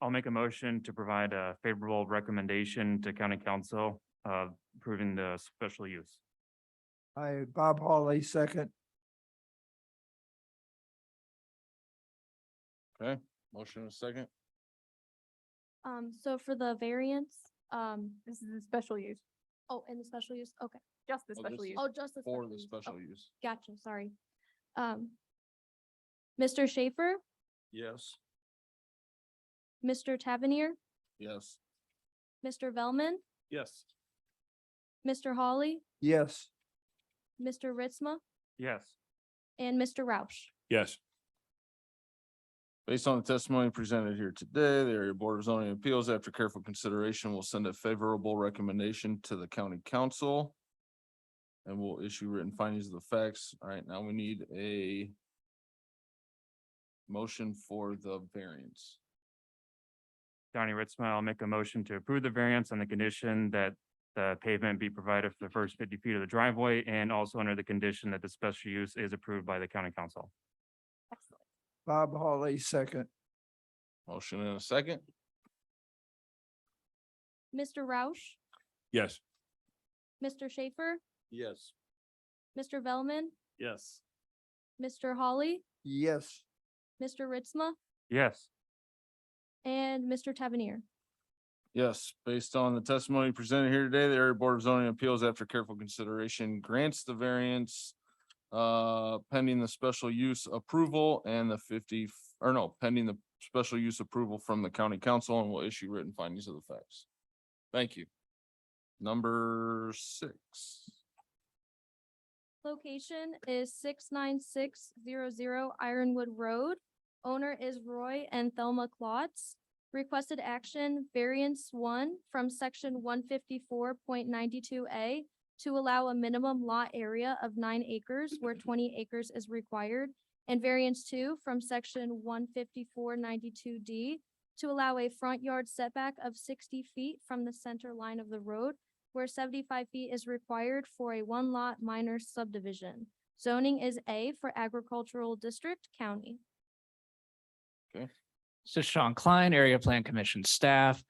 J: I'll make a motion to provide a favorable recommendation to county council approving the special use.
C: Bob Hawley, second.
A: Okay, motion and a second.
B: So for the variance,
M: This is the special use,
B: oh, and the special use, okay.
M: just the
A: Oh,
M: special
A: this-
M: use.
B: Oh, just the
A: For
B: special
A: the
B: use.
A: special
B: Oh,
A: use.
B: gotcha, sorry. Mr. Schaefer,
P: Yes.
B: Mr. Tavernier,
A: Yes.
B: Mr. Velman,
F: Yes.
B: Mr. Hawley,
C: Yes.
B: Mr. Ritzma,
J: Yes.
B: and Mr. Roush.
G: Yes.
A: Based on the testimony presented here today, the area Board of Zoning Appeals, after careful consideration, will send a favorable recommendation to the county council. And will issue written findings of the facts. All right, now we need a motion for the variance.
J: Donnie Ritzma, I'll make a motion to approve the variance on the condition that the pavement be provided for the first 50 feet of the driveway and also under the condition that the special use is approved by the county council.
M: Excellent.
C: Bob Hawley, second.
A: Motion and a second.
B: Mr. Roush,
G: Yes.
B: Mr. Schaefer,
P: Yes.
B: Mr. Velman,
F: Yes.
B: Mr. Hawley,
C: Yes.
B: Mr. Ritzma,
J: Yes.
B: and Mr. Tavernier.
A: Yes, based on the testimony presented here today, the area Board of Zoning Appeals, after careful consideration, grants the variance pending the special use approval and pending the special use approval from the county council, and will issue written findings of the facts. Thank you. Number 6.
B: Location is 69600 Ironwood Road. Owner is Roy and Thelma Klotz. Requested action, variance 1 from section 154.92A to allow a minimum lot area of 9 acres where 20 acres is required. And variance 2 from section 154.92D to allow a front yard setback of 60 feet from the center line of the road where 75 feet is required for a 1-lot minor subdivision. Zoning is A for agricultural district, county.
H: So Sean Klein, Area Plan Commission staff.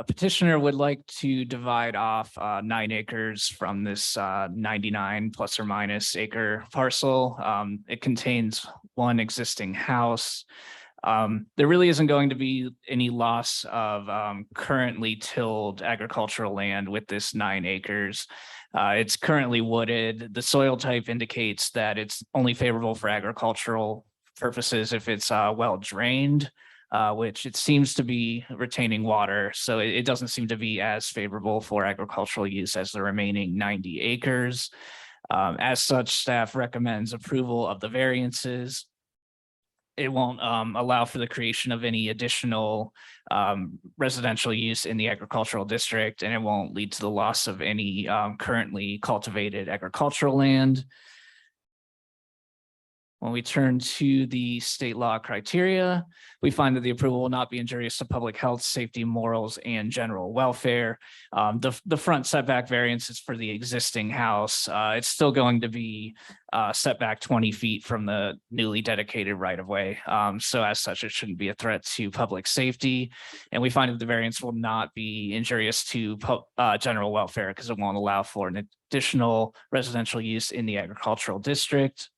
H: Petitioner would like to divide off 9 acres from this 99 plus or minus acre parcel. It contains one existing house. There really isn't going to be any loss of currently tilled agricultural land with this 9 acres. It's currently wooded. The soil type indicates that it's only favorable for agricultural purposes if it's well drained, which it seems to be retaining water. So it doesn't seem to be as favorable for agricultural use as the remaining 90 acres. As such, staff recommends approval of the variances. It won't allow for the creation of any additional residential use in the agricultural district, and it won't lead to the loss of any currently cultivated agricultural land. When we turn to the state law criteria, we find that the approval will not be injurious to public health, safety, morals, and general welfare. The front setback variance is for the existing house. It's still going to be set back 20 feet from the newly dedicated right of way. So as such, it shouldn't be a threat to public safety. And we find that the variance will not be injurious to general welfare because it won't allow for an additional residential use in the agricultural district.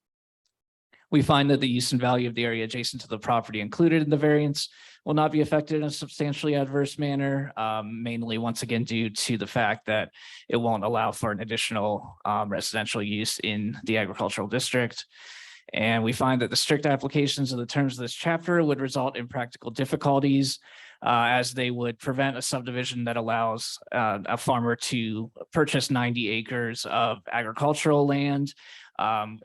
H: We find that the use and value of the area adjacent to the property included in the variance will not be affected in a substantially adverse manner, mainly once again due to the fact that it won't allow for an additional residential use in the agricultural district. And we find that the strict applications of the terms of this chapter would result in practical difficulties as they would prevent a subdivision that allows a farmer to purchase 90 acres of agricultural land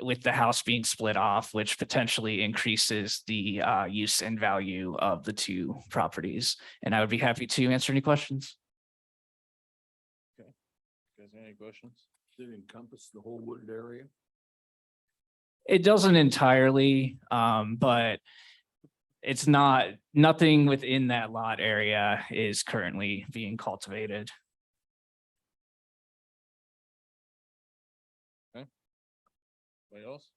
H: with the house being split off, which potentially increases the use and value of the two properties. And I would be happy to answer any questions.
A: You guys, any questions?
P: Did it encompass the whole wooded area?
H: It doesn't entirely, but it's nothing within that lot area is currently being cultivated.
A: Anybody else?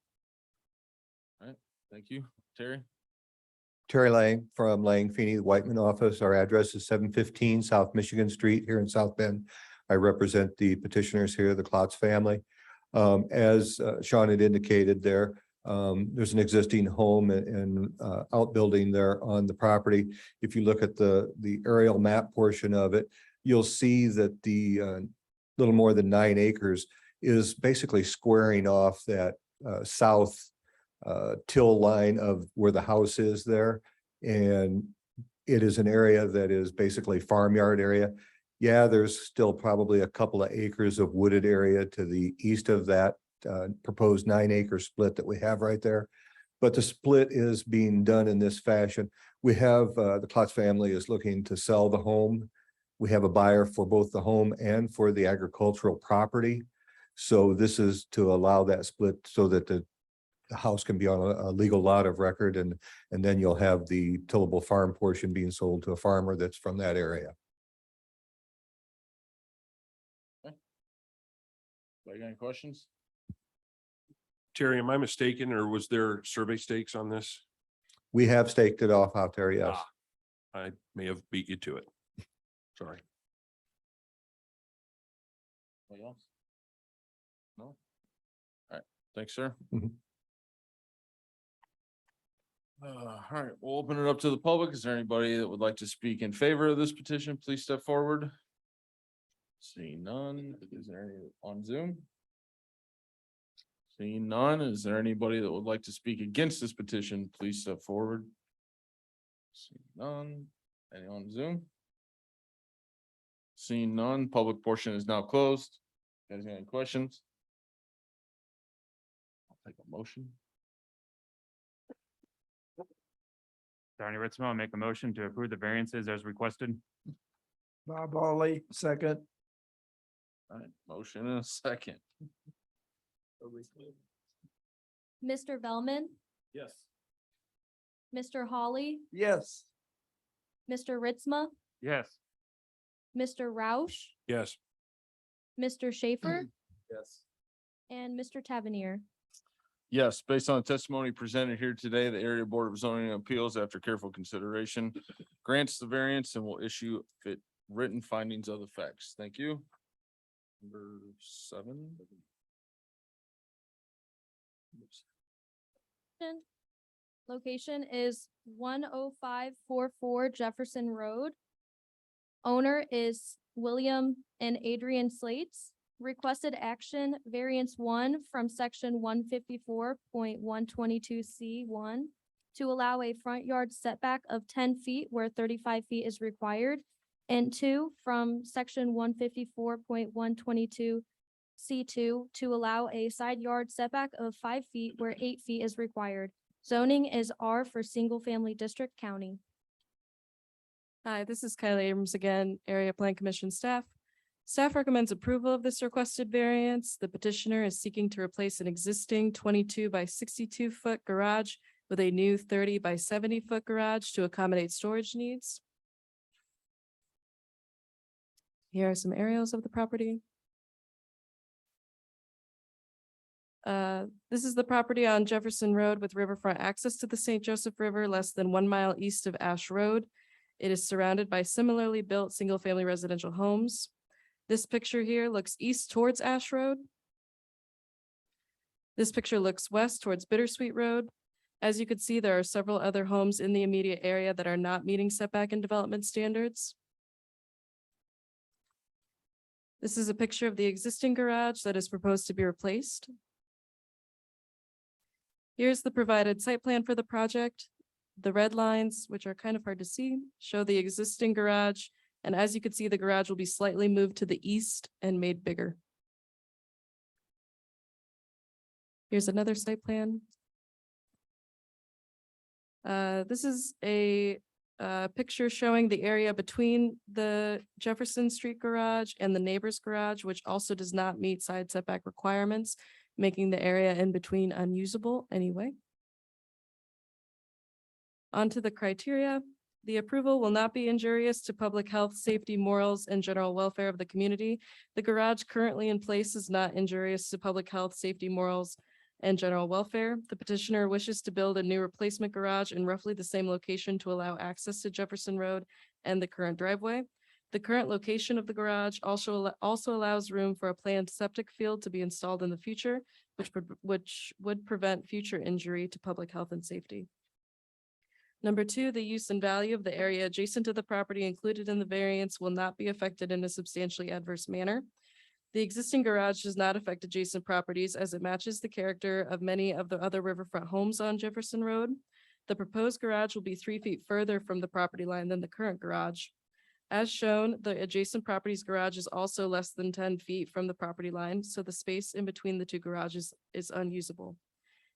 A: All right, thank you. Terry?
Q: Terry Lang from Lang Feeney, the Whiteman office. Our address is 715 South Michigan Street here in South Bend. I represent the petitioners here, the Klotz family. As Sean had indicated there, there's an existing home and outbuilding there on the property. If you look at the aerial map portion of it, you'll see that the little more than 9 acres is basically squaring off that south till line of where the house is there. And it is an area that is basically farmyard area. Yeah, there's still probably a couple of acres of wooded area to the east of that proposed 9-acre split that we have right there. But the split is being done in this fashion. We have the Klotz family is looking to sell the home. We have a buyer for both the home and for the agricultural property. So this is to allow that split so that the house can be on a legal lot of record, and then you'll have the tillable farm portion being sold to a farmer that's from that area.
A: Any questions?
G: Terry, am I mistaken, or was there survey stakes on this?
Q: We have staked it off out there, yes.
G: I may have beat you to it. Sorry.
A: Anybody else? No? All right, thanks, sir.
Q: Mhm.
A: All right, we'll open it up to the public. Is there anybody that would like to speak in favor of this petition? Please step forward. Seeing none, is there any on Zoom? Seeing none, is there anybody that would like to speak against this petition? Please step forward. Seeing none, any on Zoom? Seeing none, public portion is now closed. Guys, got any questions? I'll take a motion.
J: Donnie Ritzmond, I'll make a motion to approve the variances as requested.
C: Bob Ollie, second.
A: All right, motion and a second.
B: Mr. Bellman,
F: Yes.
B: Mr. Hawley,
C: Yes.
B: Mr. Ritzma,
J: Yes.
B: Mr. Roush,
G: Yes.
B: Mr. Schaefer,
F: Yes.
B: and Mr. Tavernier.
A: Yes, based on the testimony presented here today, the Area Board of Zoning Appeals, after careful consideration, grants the variance and will issue written findings of the facts. Thank you. Number 7.
B: Location is 10544 Jefferson Road. Owner is William and Adrian Slates. Requested action, variance 1 from section 154.122C1 to allow a front yard setback of 10 feet where 35 feet is required. And 2 from section 154.122C2 to allow a side yard setback of 5 feet where 8 feet is required. Zoning is R for single family district county.
K: Hi, this is Kylie Abrams again, Area Plan Commission staff. Staff recommends approval of this requested variance. The petitioner is seeking to replace an existing 22 by 62 foot garage with a new 30 by 70 foot garage to accommodate storage needs. Here are some aerials of the property. This is the property on Jefferson Road with riverfront access to the St. Joseph River, less than 1 mile east of Ash Road. It is surrounded by similarly built single-family residential homes. This picture here looks east towards Ash Road. This picture looks west towards Bittersweet Road. As you can see, there are several other homes in the immediate area that are not meeting setback and development standards. This is a picture of the existing garage that is proposed to be replaced. Here's the provided site plan for the project. The red lines, which are kind of hard to see, show the existing garage. And as you can see, the garage will be slightly moved to the east and made bigger. Here's another site plan. This is a picture showing the area between the Jefferson Street garage and the neighbor's garage, which also does not meet side setback requirements, making the area in between unusable anyway. Onto the criteria. The approval will not be injurious to public health, safety, morals, and general welfare of the community. The garage currently in place is not injurious to public health, safety, morals, and general welfare. The petitioner wishes to build a new replacement garage in roughly the same location to allow access to Jefferson Road and the current driveway. The current location of the garage also allows room for a planned septic field to be installed in the future, which would prevent future injury to public health and safety. Number two, the use and value of the area adjacent to the property included in the variance will not be affected in a substantially adverse manner. The existing garage does not affect adjacent properties as it matches the character of many of the other riverfront homes on Jefferson Road. The proposed garage will be 3 feet further from the property line than the current garage. As shown, the adjacent property's garage is also less than 10 feet from the property line, so the space in between the two garages is unusable.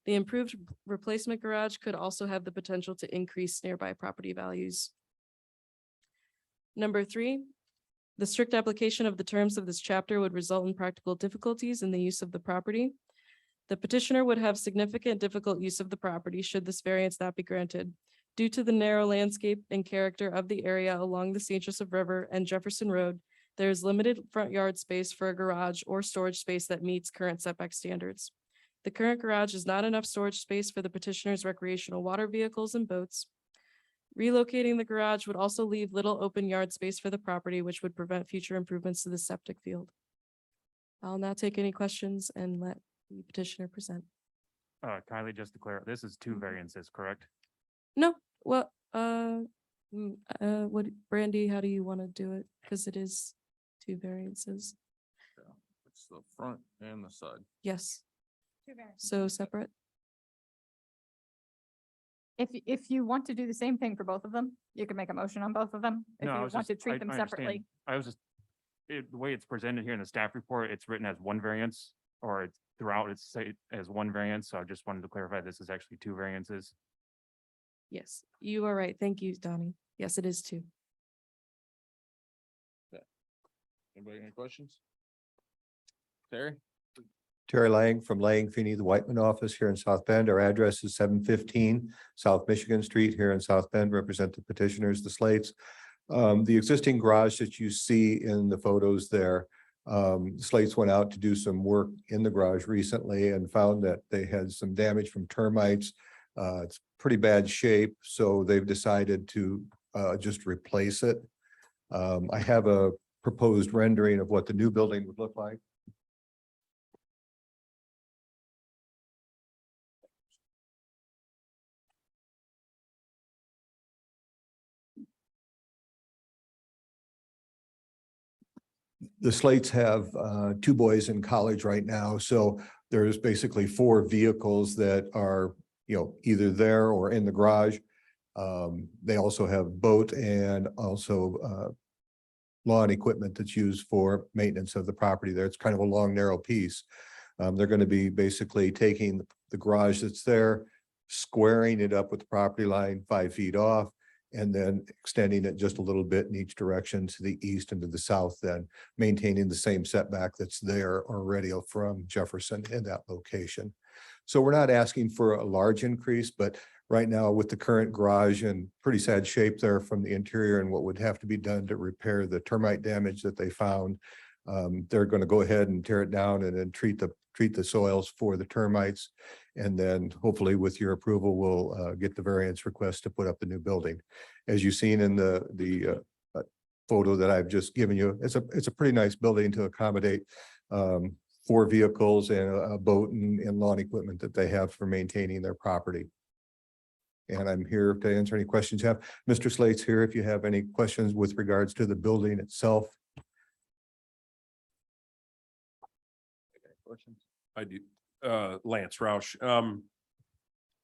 K: The improved replacement garage could also have the potential to increase nearby property values. Number three, the strict application of the terms of this chapter would result in practical difficulties in the use of the property. The petitioner would have significant difficult use of the property should this variance not be granted. Due to the narrow landscape and character of the area along the St. Joseph River and Jefferson Road, there is limited front yard space for a garage or storage space that meets current setback standards. The current garage is not enough storage space for the petitioner's recreational water vehicles and boats. Relocating the garage would also leave little open yard space for the property, which would prevent future improvements to the septic field. I'll now take any questions and let the petitioner present.
J: Kylie, just to clarify, this is two variances, correct?
K: No, what, what, Brandy, how do you want to do it? Because it is two variances.
A: It's the front and the side.
K: Yes. So separate.
M: If you want to do the same thing for both of them, you can make a motion on both of them. If
J: No, I
M: you
J: was
M: want to
J: just-
M: treat
J: I
M: them
J: understand.
M: separately.
J: I was just, the way it's presented here in the staff report, it's written as one variance, or it's throughout, it's say as one variance, so I just wanted to clarify this is actually two variances.
K: Yes, you are right. Thank you, Donnie. Yes, it is two.
A: Anybody got any questions? Terry?
Q: Terry Lang from Lang, Feeney, the Whiteman office here in South Bend. Our address is 715 South Michigan Street here in South Bend. Represent the petitioners, the Slates. The existing garage that you see in the photos there, the Slates went out to do some work in the garage recently and found that they had some damage from termites. It's pretty bad shape, so they've decided to just replace it. I have a proposed rendering of what the new building would look like. The Slates have two boys in college right now, so there's basically 4 vehicles that are, either there or in the garage. They also have boat and also lawn equipment that's used for maintenance of the property there. It's kind of a long, narrow piece. They're going to be basically taking the garage that's there, squaring it up with the property line 5 feet off, and then extending it just a little bit in each direction to the east and to the south, then maintaining the same setback that's there already from Jefferson in that location. So we're not asking for a large increase, but right now with the current garage in pretty sad shape there from the interior and what would have to be done to repair the termite damage that they found, they're going to go ahead and tear it down and then treat the soils for the termites. And then hopefully with your approval, we'll get the variance request to put up the new building. As you've seen in the photo that I've just given you, it's a pretty nice building to accommodate 4 vehicles and a boat and lawn equipment that they have for maintaining their property. And I'm here to answer any questions you have. Mr. Slate's here if you have any questions with regards to the building itself.
A: Questions?
G: I do. Lance Roush.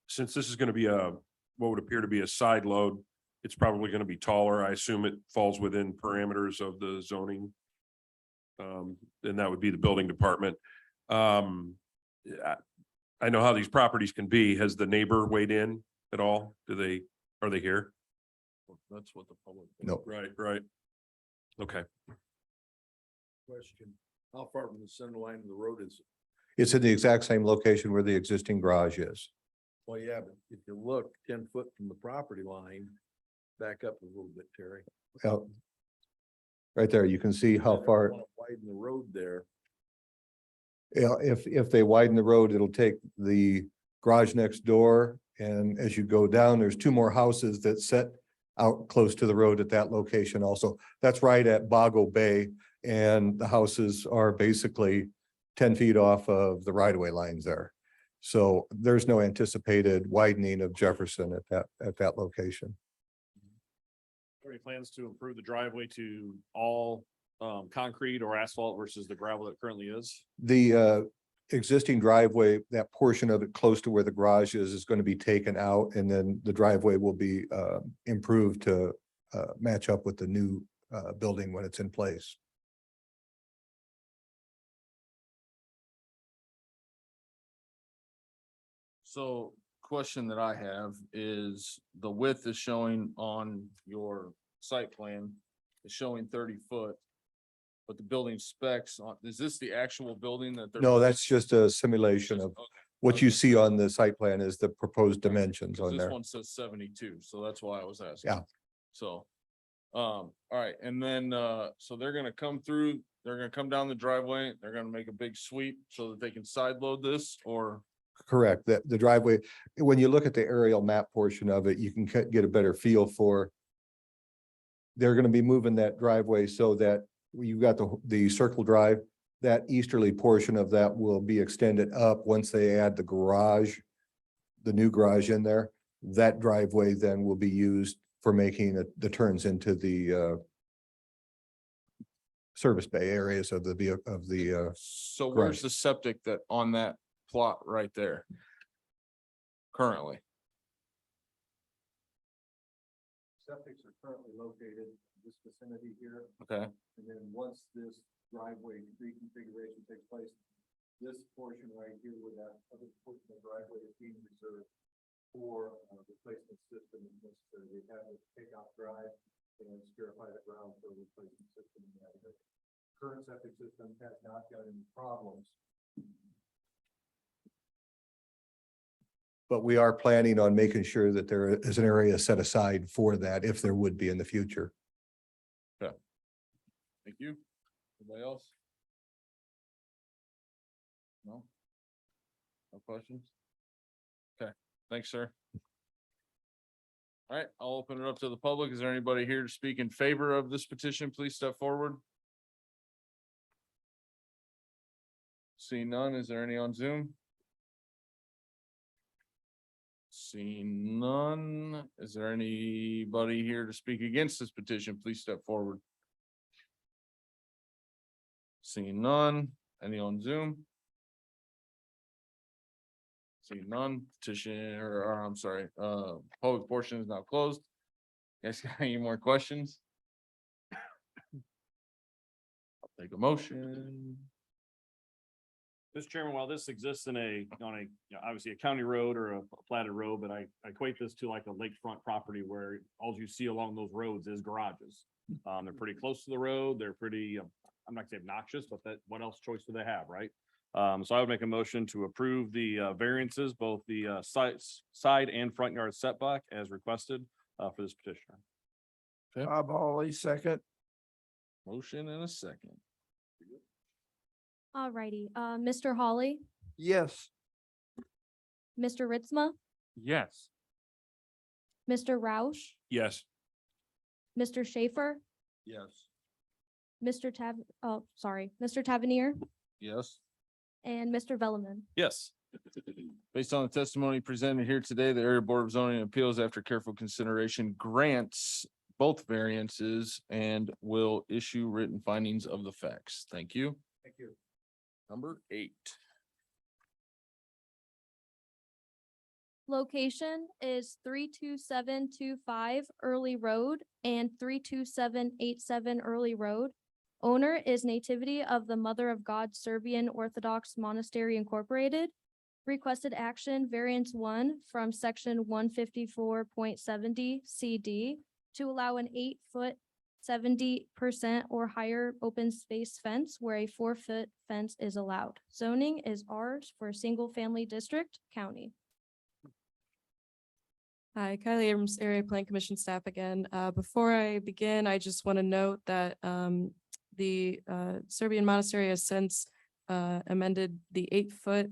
G: Since this is going to be what would appear to be a side load, it's probably going to be taller. I assume it falls within parameters of the zoning. And that would be the building department. I know how these properties can be. Has the neighbor weighed in at all? Are they here?
A: That's what the public.
Q: No.
G: Right. Okay.
P: Question, how far from the center line of the road is it?
Q: It's in the exact same location where the existing garage is.
P: Well, yeah, but if you look 10 foot from the property line, back up a little bit, Terry.
Q: Right there, you can see how far.
P: Widen the road there.
Q: Yeah, if they widen the road, it'll take the garage next door. And as you go down, there's 2 more houses that set out close to the road at that location also. That's right at Boggo Bay, and the houses are basically 10 feet off of the right-of-way lines there. So there's no anticipated widening of Jefferson at that location.
F: Any plans to improve the driveway to all concrete or asphalt versus the gravel that currently is?
Q: The existing driveway, that portion of it close to where the garage is going to be taken out, and then the driveway will be improved to match up with the new building when it's in place.
A: So question that I have is the width is showing on your site plan is showing 30 foot. But the building specs on, is this the actual building that they're?
Q: No, that's just a simulation of
A: Okay.
Q: what you see on the site plan is the proposed dimensions
A: 'Cause
Q: on
A: this
Q: there.
A: one says 72, so that's why I was asking.
Q: Yeah.
A: So, all right, and then, so they're gonna come through, they're gonna come down the driveway, they're gonna make a big sweep so that they can side load this, or?
Q: Correct. The driveway, when you look at the aerial map portion of it, you can get a better feel for. They're gonna be moving that driveway so that you've got the circle drive. That easterly portion of that will be extended up once they add the garage. The new garage in there, that driveway then will be used for making the turns into the service bay areas of the
A: So
Q: garage.
A: where's the septic that on that plot right there? Currently,
Q: Septics are currently located in this vicinity here,
A: okay,
Q: and then once this driveway reconfiguration takes place, this portion right here where that other portion of the driveway is being reserved for replacement system is necessary. They have to take out drive and scarify the ground for a replacement system in that area. Current septic system has not got any problems. But we are planning on making sure that there is an area set aside for that if there would be in the future.
A: thank you. Anybody else? No? No questions? Okay, thanks, sir. All right, I'll open it up to the public. Is there anybody here to speak in favor of this petition? Please step forward. Seeing none, is there any on Zoom? Seeing none, is there anybody here to speak against this petition? Please step forward. Seeing none, any on Zoom? Seeing none, petition, or I'm sorry, public portion is now closed. Guys, got any more questions? I'll take a motion.
F: Mr. Chairman, while this exists on a, obviously a county road or a platted road, but I equate this to like a lakefront property where all you see along those roads is garages. They're pretty close to the road. They're pretty, I'm not gonna say obnoxious, but what else choice do they have, right? So I would make a motion to approve the variances, both the side and front yard setback as requested for this petitioner.
C: Bob Holly, second.
A: Motion and a second.
B: All righty, Mr. Hawley,
C: Yes.
B: Mr. Ritzma,
J: Yes.
B: Mr. Roush,
G: Yes.
B: Mr. Schaefer,
A: Yes.
B: Mr. Mr. Tavernier,
A: Yes.
B: and Mr. Velleman.
F: Yes.
A: Based on the testimony presented here today, the Area Board of Zoning Appeals, after careful consideration, grants both variances and will issue written findings of the facts. Thank you.
Q: Thank you.
A: Number 8.
B: Location is 32725 Early Road and 32787 Early Road. Owner is Nativity of the Mother of God Serbian Orthodox Monastery Incorporated. Requested action variance 1 from section 154.70 CD to allow an 8-foot 70% or higher open space fence where a 4-foot fence is allowed. Zoning is ours for a single family district county.
K: Hi, Kylie Abrams, Area Plan Commission staff again. Before I begin, I just want to note that the Serbian monastery has since amended the 8-foot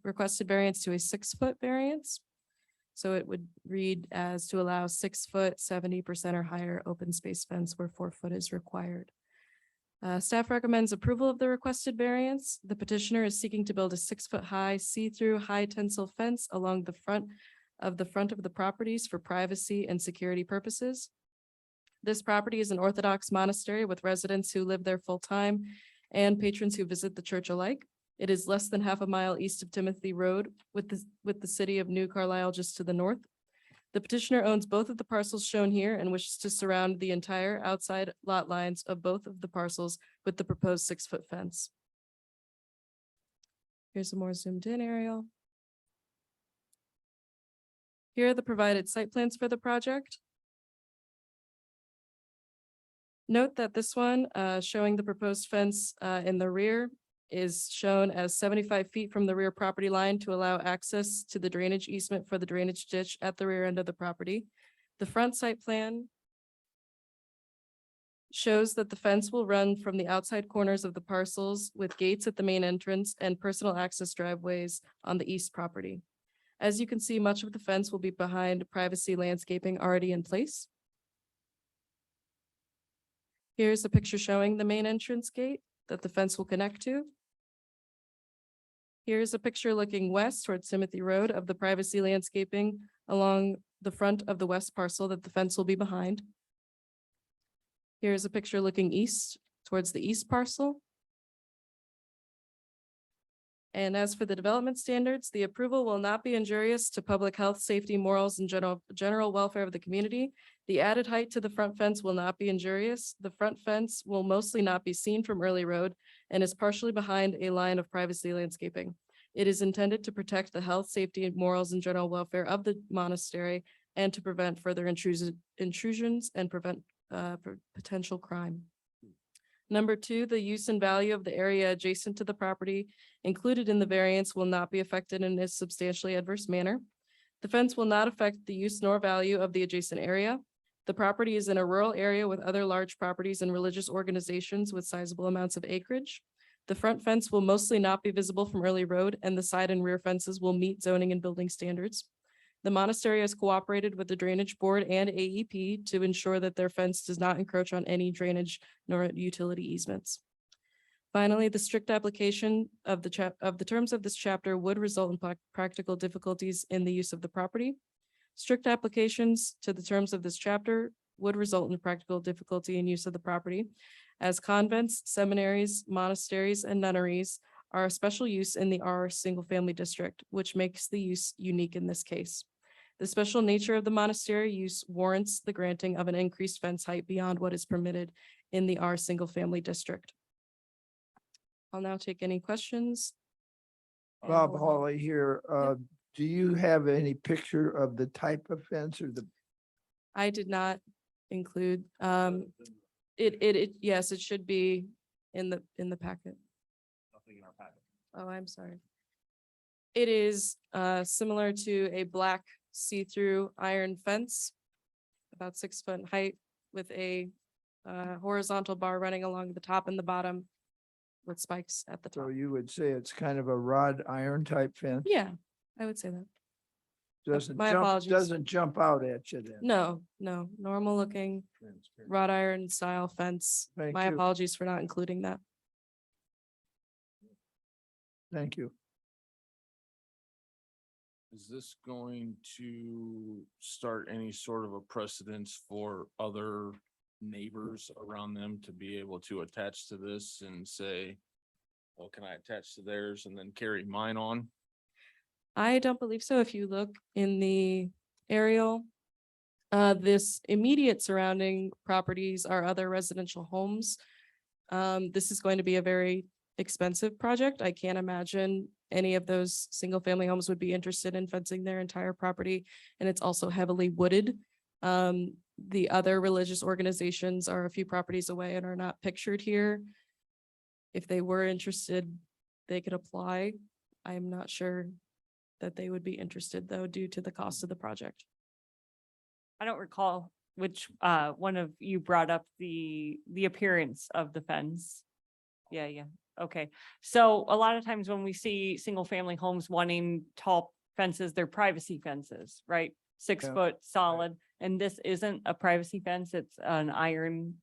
K: requested variance to a 6-foot variance. So it would read as to allow 6 foot, 70% or higher open space fence where 4 foot is required. Staff recommends approval of the requested variance. The petitioner is seeking to build a 6 foot high see-through high tensile fence along the front of the properties for privacy and security purposes. This property is an Orthodox monastery with residents who live there full-time and patrons who visit the church alike. It is less than half a mile east of Timothy Road with the city of New Carlisle just to the north. The petitioner owns both of the parcels shown here and wishes to surround the entire outside lot lines of both of the parcels with the proposed 6 foot fence. Here's a more zoomed in aerial. Here are the provided site plans for the project. Note that this one, showing the proposed fence in the rear is shown as 75 feet from the rear property line to allow access to the drainage easement for the drainage ditch at the rear end of the property. The front site plan shows that the fence will run from the outside corners of the parcels with gates at the main entrance and personal access driveways on the east property. As you can see, much of the fence will be behind privacy landscaping already in place. Here's a picture showing the main entrance gate that the fence will connect to. Here's a picture looking west towards Timothy Road of the privacy landscaping along the front of the west parcel that the fence will be behind. Here's a picture looking east towards the east parcel. And as for the development standards, the approval will not be injurious to public health, safety, morals, and general welfare of the community. The added height to the front fence will not be injurious. The front fence will mostly not be seen from Early Road and is partially behind a line of privacy landscaping. It is intended to protect the health, safety, morals, and general welfare of the monastery and to prevent further intrusions and prevent potential crime. Number two, the use and value of the area adjacent to the property included in the variance will not be affected in a substantially adverse manner. The fence will not affect the use nor value of the adjacent area. The property is in a rural area with other large properties and religious organizations with sizable amounts of acreage. The front fence will mostly not be visible from Early Road, and the side and rear fences will meet zoning and building standards. The monastery has cooperated with the Drainage Board and AEP to ensure that their fence does not encroach on any drainage nor utility easements. Finally, the strict application of the terms of this chapter would result in practical difficulties in the use of the property. Strict applications to the terms of this chapter would result in practical difficulty in use of the property, as convents, seminaries, monasteries, and nunneries are a special use in the R single-family district, which makes the use unique in this case. The special nature of the monastery use warrants the granting of an increased fence height beyond what is permitted in the R single-family district. I'll now take any questions.
C: Bob Hawley here. Do you have any picture of the type of fence or the?
K: I did not include, yes, it should be in the packet.
E: Nothing in our packet.
K: Oh, I'm sorry. It is similar to a black see-through iron fence, about 6 foot in height with a horizontal bar running along the top and the bottom with spikes at the
C: So
K: top.
C: you would say it's kind of a rod iron type fence?
K: Yeah, I would say that. My apologies.
C: Doesn't jump out at you then?
K: No, normal looking wrought iron style fence.
C: Thank
K: My
C: you.
K: apologies for not including that.
C: Thank you.
A: Is this going to start any sort of a precedence for other neighbors around them to be able to attach to this and say, well, can I attach to theirs and then carry mine on?
K: I don't believe so. If you look in the aerial, this immediate surrounding properties are other residential homes. This is going to be a very expensive project. I can't imagine any of those single family homes would be interested in fencing their entire property. And it's also heavily wooded. The other religious organizations are a few properties away and are not pictured here. If they were interested, they could apply. I'm not sure that they would be interested though, due to the cost of the project.
R: I don't recall which one of you brought up the appearance of the fence. Yeah. Okay. So a lot of times when we see single family homes wanting tall fences, they're privacy fences, right? 6 foot solid, and this isn't a privacy fence, it's an iron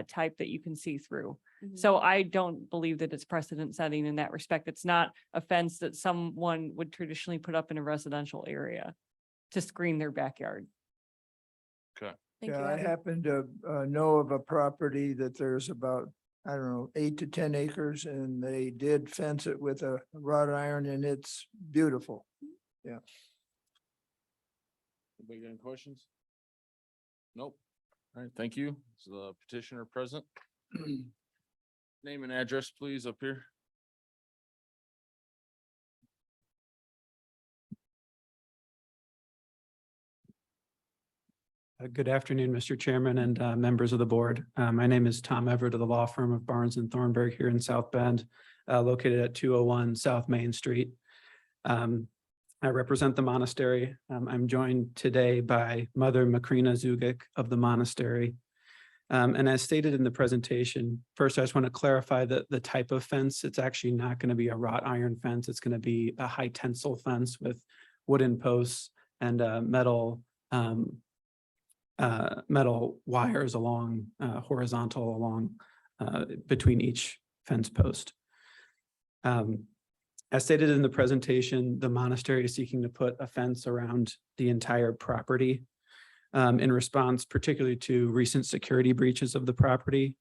R: type that you can see through. So I don't believe that it's precedent setting in that respect. It's not a fence that someone would traditionally put up in a residential area to screen their backyard.
F: Okay.
K: Thank
C: Yeah,
K: you,
C: I
K: Abby.
C: happen to know of a property that there's about, I don't know, 8 to 10 acres, and they did fence it with a wrought iron, and it's beautiful. Yeah.
A: Anybody got any questions? Nope. All right, thank you. Is the petitioner present? Name and address, please, up here.
S: Good afternoon, Mr. Chairman and members of the board. My name is Tom Everett of the law firm of Barnes and Thornburg here in South Bend, located at 201 South Main Street. I represent the monastery. I'm joined today by Mother Macrina Zugic of the monastery. And as stated in the presentation, first, I just want to clarify that the type of fence, it's actually not going to be a wrought iron fence. It's going to be a high tensile fence with wooden posts and metal wires along horizontal along between each fence post. As stated in the presentation, the monastery is seeking to put a fence around the entire property in response particularly to recent security breaches of the property.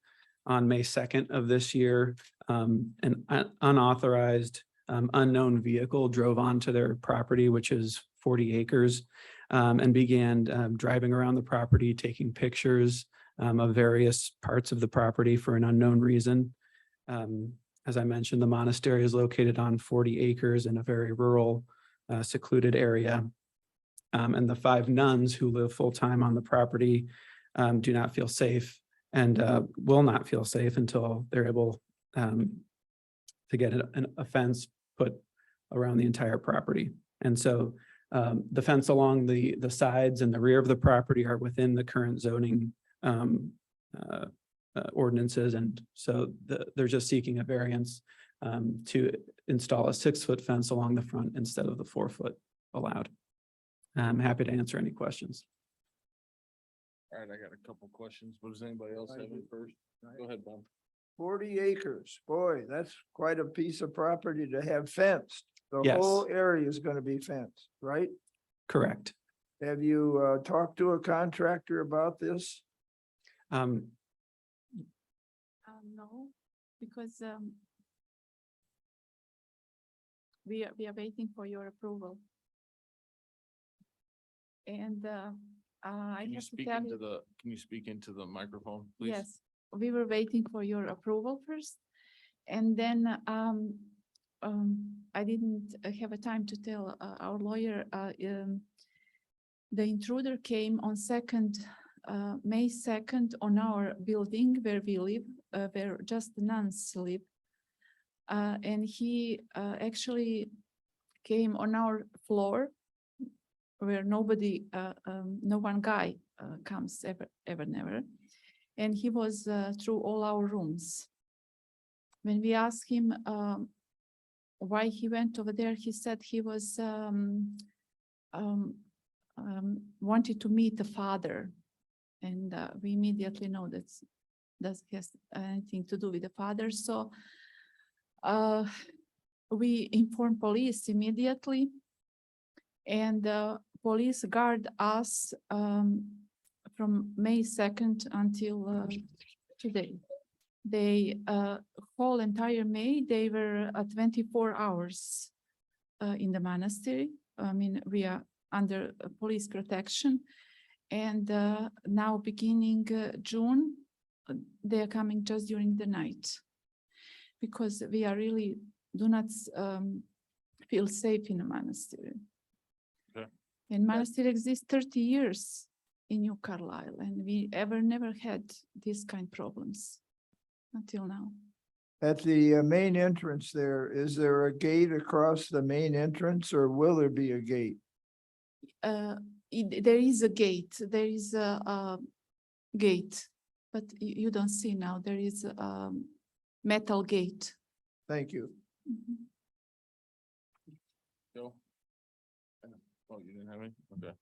S: On May 2nd of this year, an unauthorized unknown vehicle drove onto their property, which is 40 acres, and began driving around the property, taking pictures of various parts of the property for an unknown reason. As I mentioned, the monastery is located on 40 acres in a very rural, secluded area. And the 5 nuns who live full-time on the property do not feel safe and will not feel safe until they're able to get a fence put around the entire property. And so the fence along the sides and the rear of the property are within the current zoning ordinances. And so they're just seeking a variance to install a 6-foot fence along the front instead of the 4-foot allowed. I'm happy to answer any questions.
A: All right, I got a couple questions. But does anybody else have any first? Go ahead, Bob.
C: 40 acres, boy, that's quite a piece of property to have fenced. The
S: Yes.
C: whole area is going to be fenced, right?
S: Correct.
C: Have you talked to a contractor about this?
M: No, because we are waiting for your approval. And I
A: Can you
M: have to
A: speak
M: tell
A: into
M: you,
A: can you speak into the microphone, please?
M: yes, we were waiting for your approval first. And then I didn't have a time to tell our lawyer, the intruder came on May 2nd on our building where we live, where just the nuns live. And he actually came on our floor where nobody, no one guy comes ever, never. And he was through all our rooms. When we asked him why he went over there, he said he was wanted to meet the father. And we immediately know that has anything to do with the father. So we informed police immediately, and police guard us from May 2nd until today. They whole entire May, they were 24 hours in the monastery. I mean, we are under police protection. And now beginning June, they are coming just during the night because we are really do not feel safe in a monastery.
A: Okay.
M: And monastery exists 30 years in New Carlisle, and we never had these kind of problems until now.
C: At the main entrance there, is there a gate across the main entrance, or will there be a gate?
M: There is a gate. There is a gate, but you don't see now. There is a metal gate.
C: Thank you.
M: Mhm.
A: Joe? Oh, you didn't have any? Okay.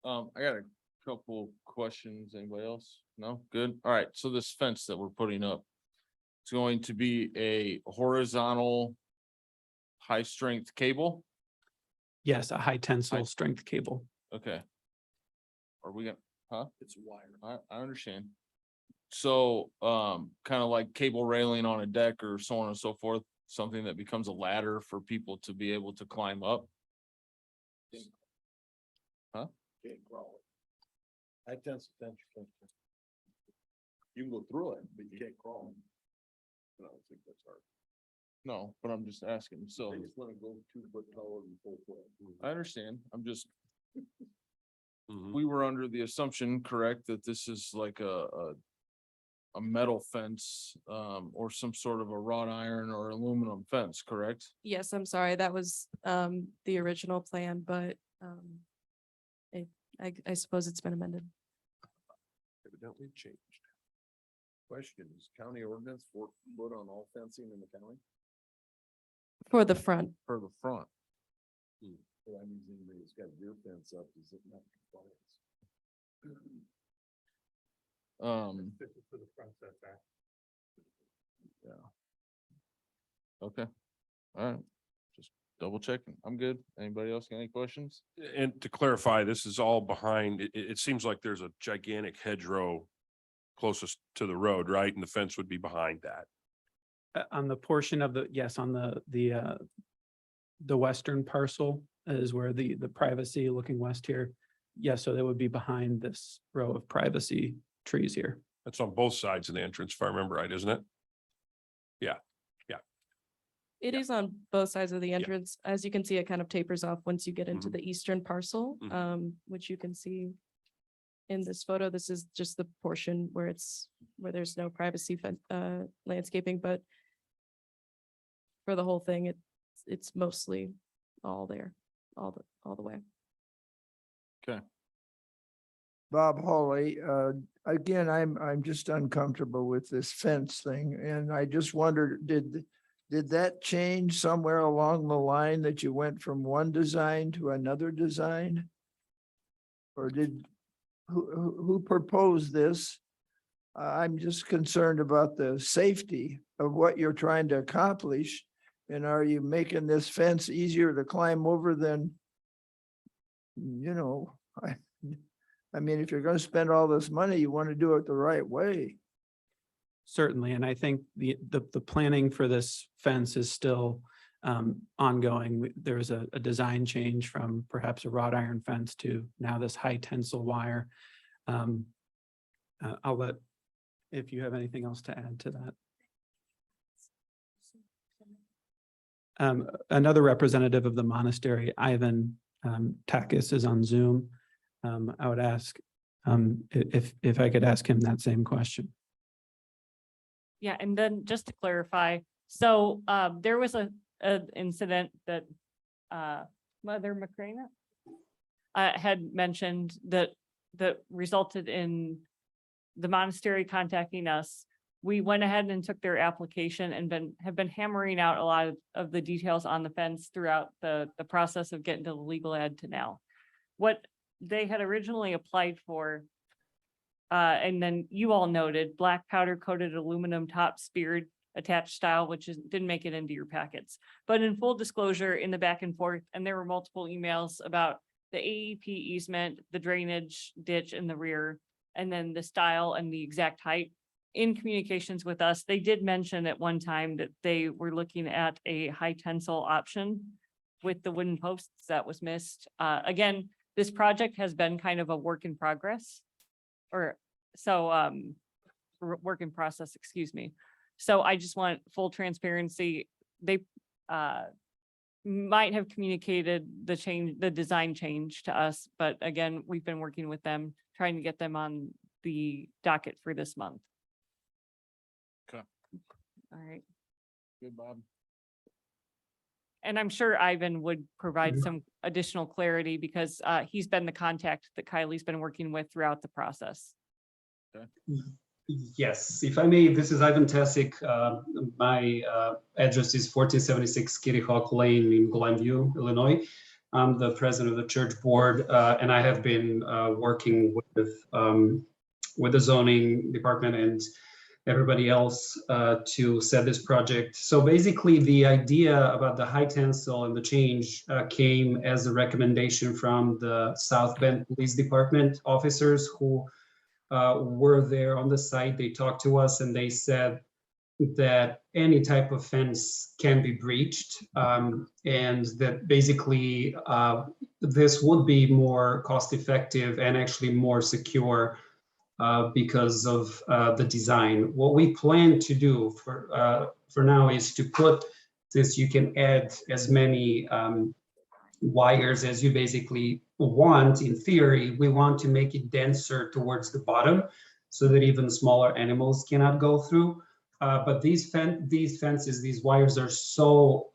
A: I got a couple questions. Anybody else? No? Good. All right. So this fence that we're putting up, it's going to be a horizontal high strength cable.
S: Yes, a high tensile strength cable.
A: Okay. Are we gonna, huh?
P: It's wire.
A: I understand. So, kind of like cable railing on a deck or so on and so forth, something that becomes a ladder for people to be able to climb up. Huh?
P: Can't crawl it. High tensile fence. You can go through it, but you can't crawl. I don't think that's hard.
A: No, but I'm just asking. So
P: They just wanna go 2 foot taller than 4 foot.
A: I understand. I'm just,
G: Mhm.
A: we were under the assumption, correct, that this is like a metal fence, or some sort of a wrought iron or aluminum fence, correct?
K: Yes, I'm sorry, that was the original plan, but I suppose it's been amended.
P: Evidently changed. Question, is county ordinance 4 foot on all fencing in the county?
K: For the front,
A: For the front.
P: So that means anybody that's got a deer fence up is it not compliance?
D: For the front setback.
A: Okay. All right. Just double checking. I'm good. Anybody else got any questions?
G: And to clarify, this is all behind, it seems like there's a gigantic hedgerow closest to the road, right? And the fence would be behind that.
S: On the portion of the, yes, on the western parcel is where the privacy looking west here. Yes, so that would be behind this row of privacy trees here.
G: That's on both sides of the entrance, if I remember right, isn't it?
K: it is on both sides of the entrance. As you can see, it kind of tapers off once you get into
G: Mhm.
K: the eastern parcel,
G: Mhm.
K: which you can see in this photo. This is just the portion where there's no privacy landscaping, but for the whole thing, it's mostly all there, all the way.
C: Bob Hawley, again, I'm just uncomfortable with this fence thing, and I just wondered, did that change somewhere along the line that you went from one design to another design? Or who proposed this? I'm just concerned about the safety of what you're trying to accomplish. And are you making this fence easier to climb over than, I mean, if you're gonna spend all this money, you want to do it the right way.
S: Certainly, and I think the planning for this fence is still ongoing. There was a design change from perhaps a wrought iron fence to now this high tensile wire. I'll let, if you have anything else to add to that. Another representative of the monastery, Ivan Takis, is on Zoom. I would ask if I could ask him that same question.
R: Yeah, and then just to clarify, so there was an incident that Mother Macrina had mentioned that resulted in the monastery contacting us. We went ahead and took their application and have been hammering out a lot of the details on the fence throughout the process of getting to the legal ad to now. What they had originally applied for, and then you all noted, black powder coated aluminum top speared attached style, which didn't make it into your packets. But in full disclosure, in the back and forth, and there were multiple emails about the AEP easement, the drainage ditch in the rear, and then the style and the exact height. In communications with us, they did mention at one time that they were looking at a high tensile option with the wooden posts that was missed. Again, this project has been kind of a work in progress. Work in process, excuse me. So I just want full transparency. They might have communicated the design change to us, but again, we've been working with them, trying to get them on the docket for this month.
A: Okay.
R: All right.
A: Good, Bob.
R: And I'm sure Ivan would provide some additional clarity because he's been the contact that Kylie's been working with throughout the process.
T: Yes, if I may, this is Ivan Tasic. My address is 1476 Kitty Hawk Lane in Glenview, Illinois. I'm the president of the church board, and I have been working with the zoning department and everybody else to set this project. So basically, the idea about the high tensile and the change came as a recommendation from the South Bend Police Department officers who were there on the site. They talked to us and they said that any type of fence can be breached, and that basically this would be more cost effective and actually more secure because of the design. What we plan to do for now is to put this, you can add as many wires as you basically want. In theory, we want to make it denser towards the bottom so that even smaller animals cannot go through. But these fences, these wires are so,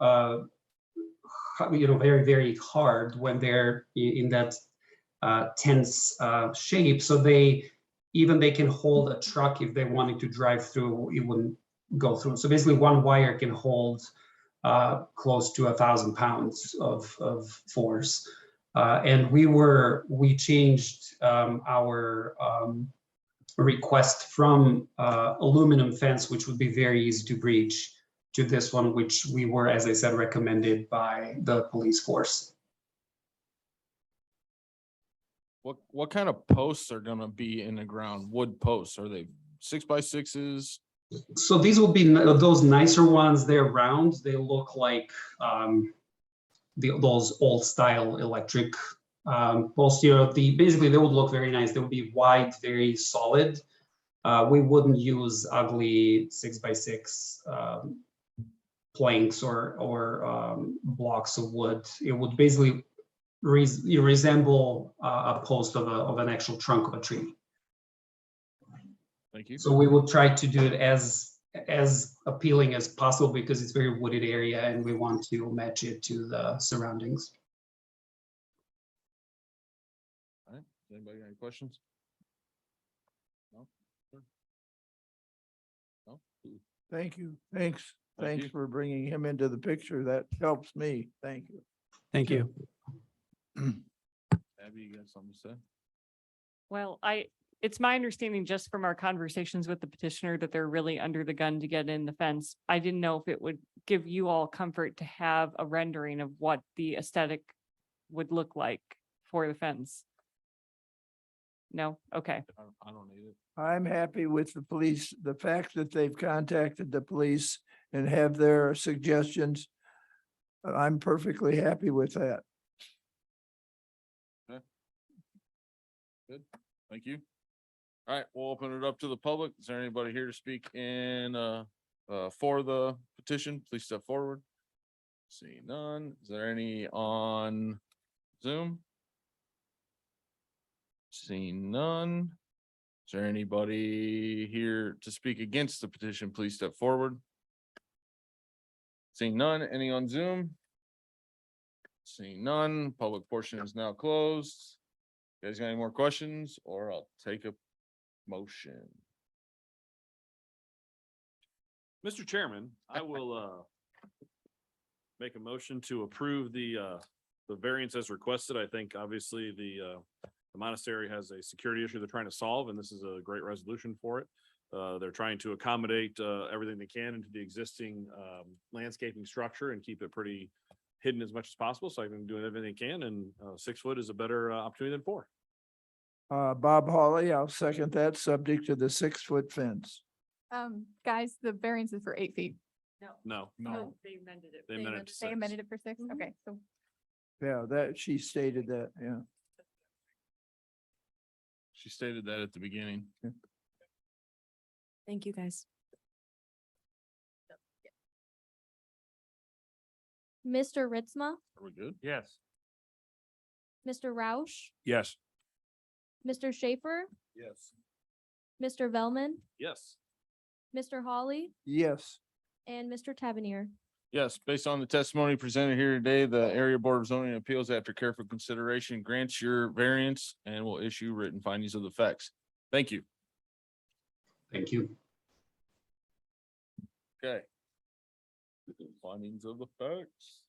T: very, very hard when they're in that tense shape. So they can hold a truck if they wanted to drive through, it wouldn't go through. So basically one wire can hold close to 1,000 pounds of force. And we changed our request from aluminum fence, which would be very easy to breach, to this one, which we were, as I said, recommended by the police force.
A: What kind of posts are gonna be in the ground? Wood posts? Are they 6x6s?
T: So these will be those nicer ones. They're round. They look like those old style electric posts. Basically they would look very nice. They would be wide, very solid. We wouldn't use ugly 6x6 planks or blocks of wood. It would basically resemble a post of an actual trunk of a tree.
A: Thank you.
T: So we will try to do it as appealing as possible because it's very wooded area and we want to match it to the surroundings.
A: All right, anybody got any questions? No? Sure. No?
C: Thank you. Thanks.
A: Thank
C: Thanks
A: you.
C: for bringing him into the picture. That helps me. Thank you.
S: Thank you.
A: Abby, you got something to say?
R: Well, it's my understanding just from our conversations with the petitioner that they're really under the gun to get in the fence. I didn't know if it would give you all comfort to have a rendering of what the aesthetic would look like for the fence. No? Okay.
A: I don't need it.
C: I'm happy with the police, the fact that they've contacted the police and have their suggestions. I'm perfectly happy with that.
A: Good, thank you. All right, we'll open it up to the public. Is there anybody here to speak in for the petition? Please step forward. See none. Is there any on Zoom? Seeing none. Is there anybody here to speak against the petition? Please step forward. Seeing none. Any on Zoom? Seeing none. Public portion is now closed. You guys got any more questions, or I'll take a motion?
F: Mr. Chairman, I will make a motion to approve the variance as requested. I think obviously the monastery has a security issue they're trying to solve, and this is a great resolution for it. They're trying to accommodate everything they can into the existing landscaping structure and keep it pretty hidden as much as possible. So I can do everything they can, and 6 foot is a better opportunity than 4.
C: Bob Hawley, I'll second that, subject to the 6-foot fence.
M: Guys, the variance is for 8 feet.
F: No.
M: No.
R: They amended it.
F: They amended it to
M: They
F: 6.
M: amended it for 6? Okay, so
C: Yeah, that she stated that, yeah.
A: She stated that at the beginning.
K: Thank you, guys.
B: Mr. Ritzma,
A: Are we good?
J: Yes.
B: Mr. Roush,
G: Yes.
B: Mr. Schaefer,
P: Yes.
B: Mr. Velman,
F: Yes.
B: Mr. Hawley,
C: Yes.
B: and Mr. Tavernier.
A: Yes, based on the testimony presented here today, the Area Board of Zoning Appeals, after careful consideration, grants your variance and will issue written findings of the facts. Thank you.
T: Thank you.
A: Okay. Findings of the facts.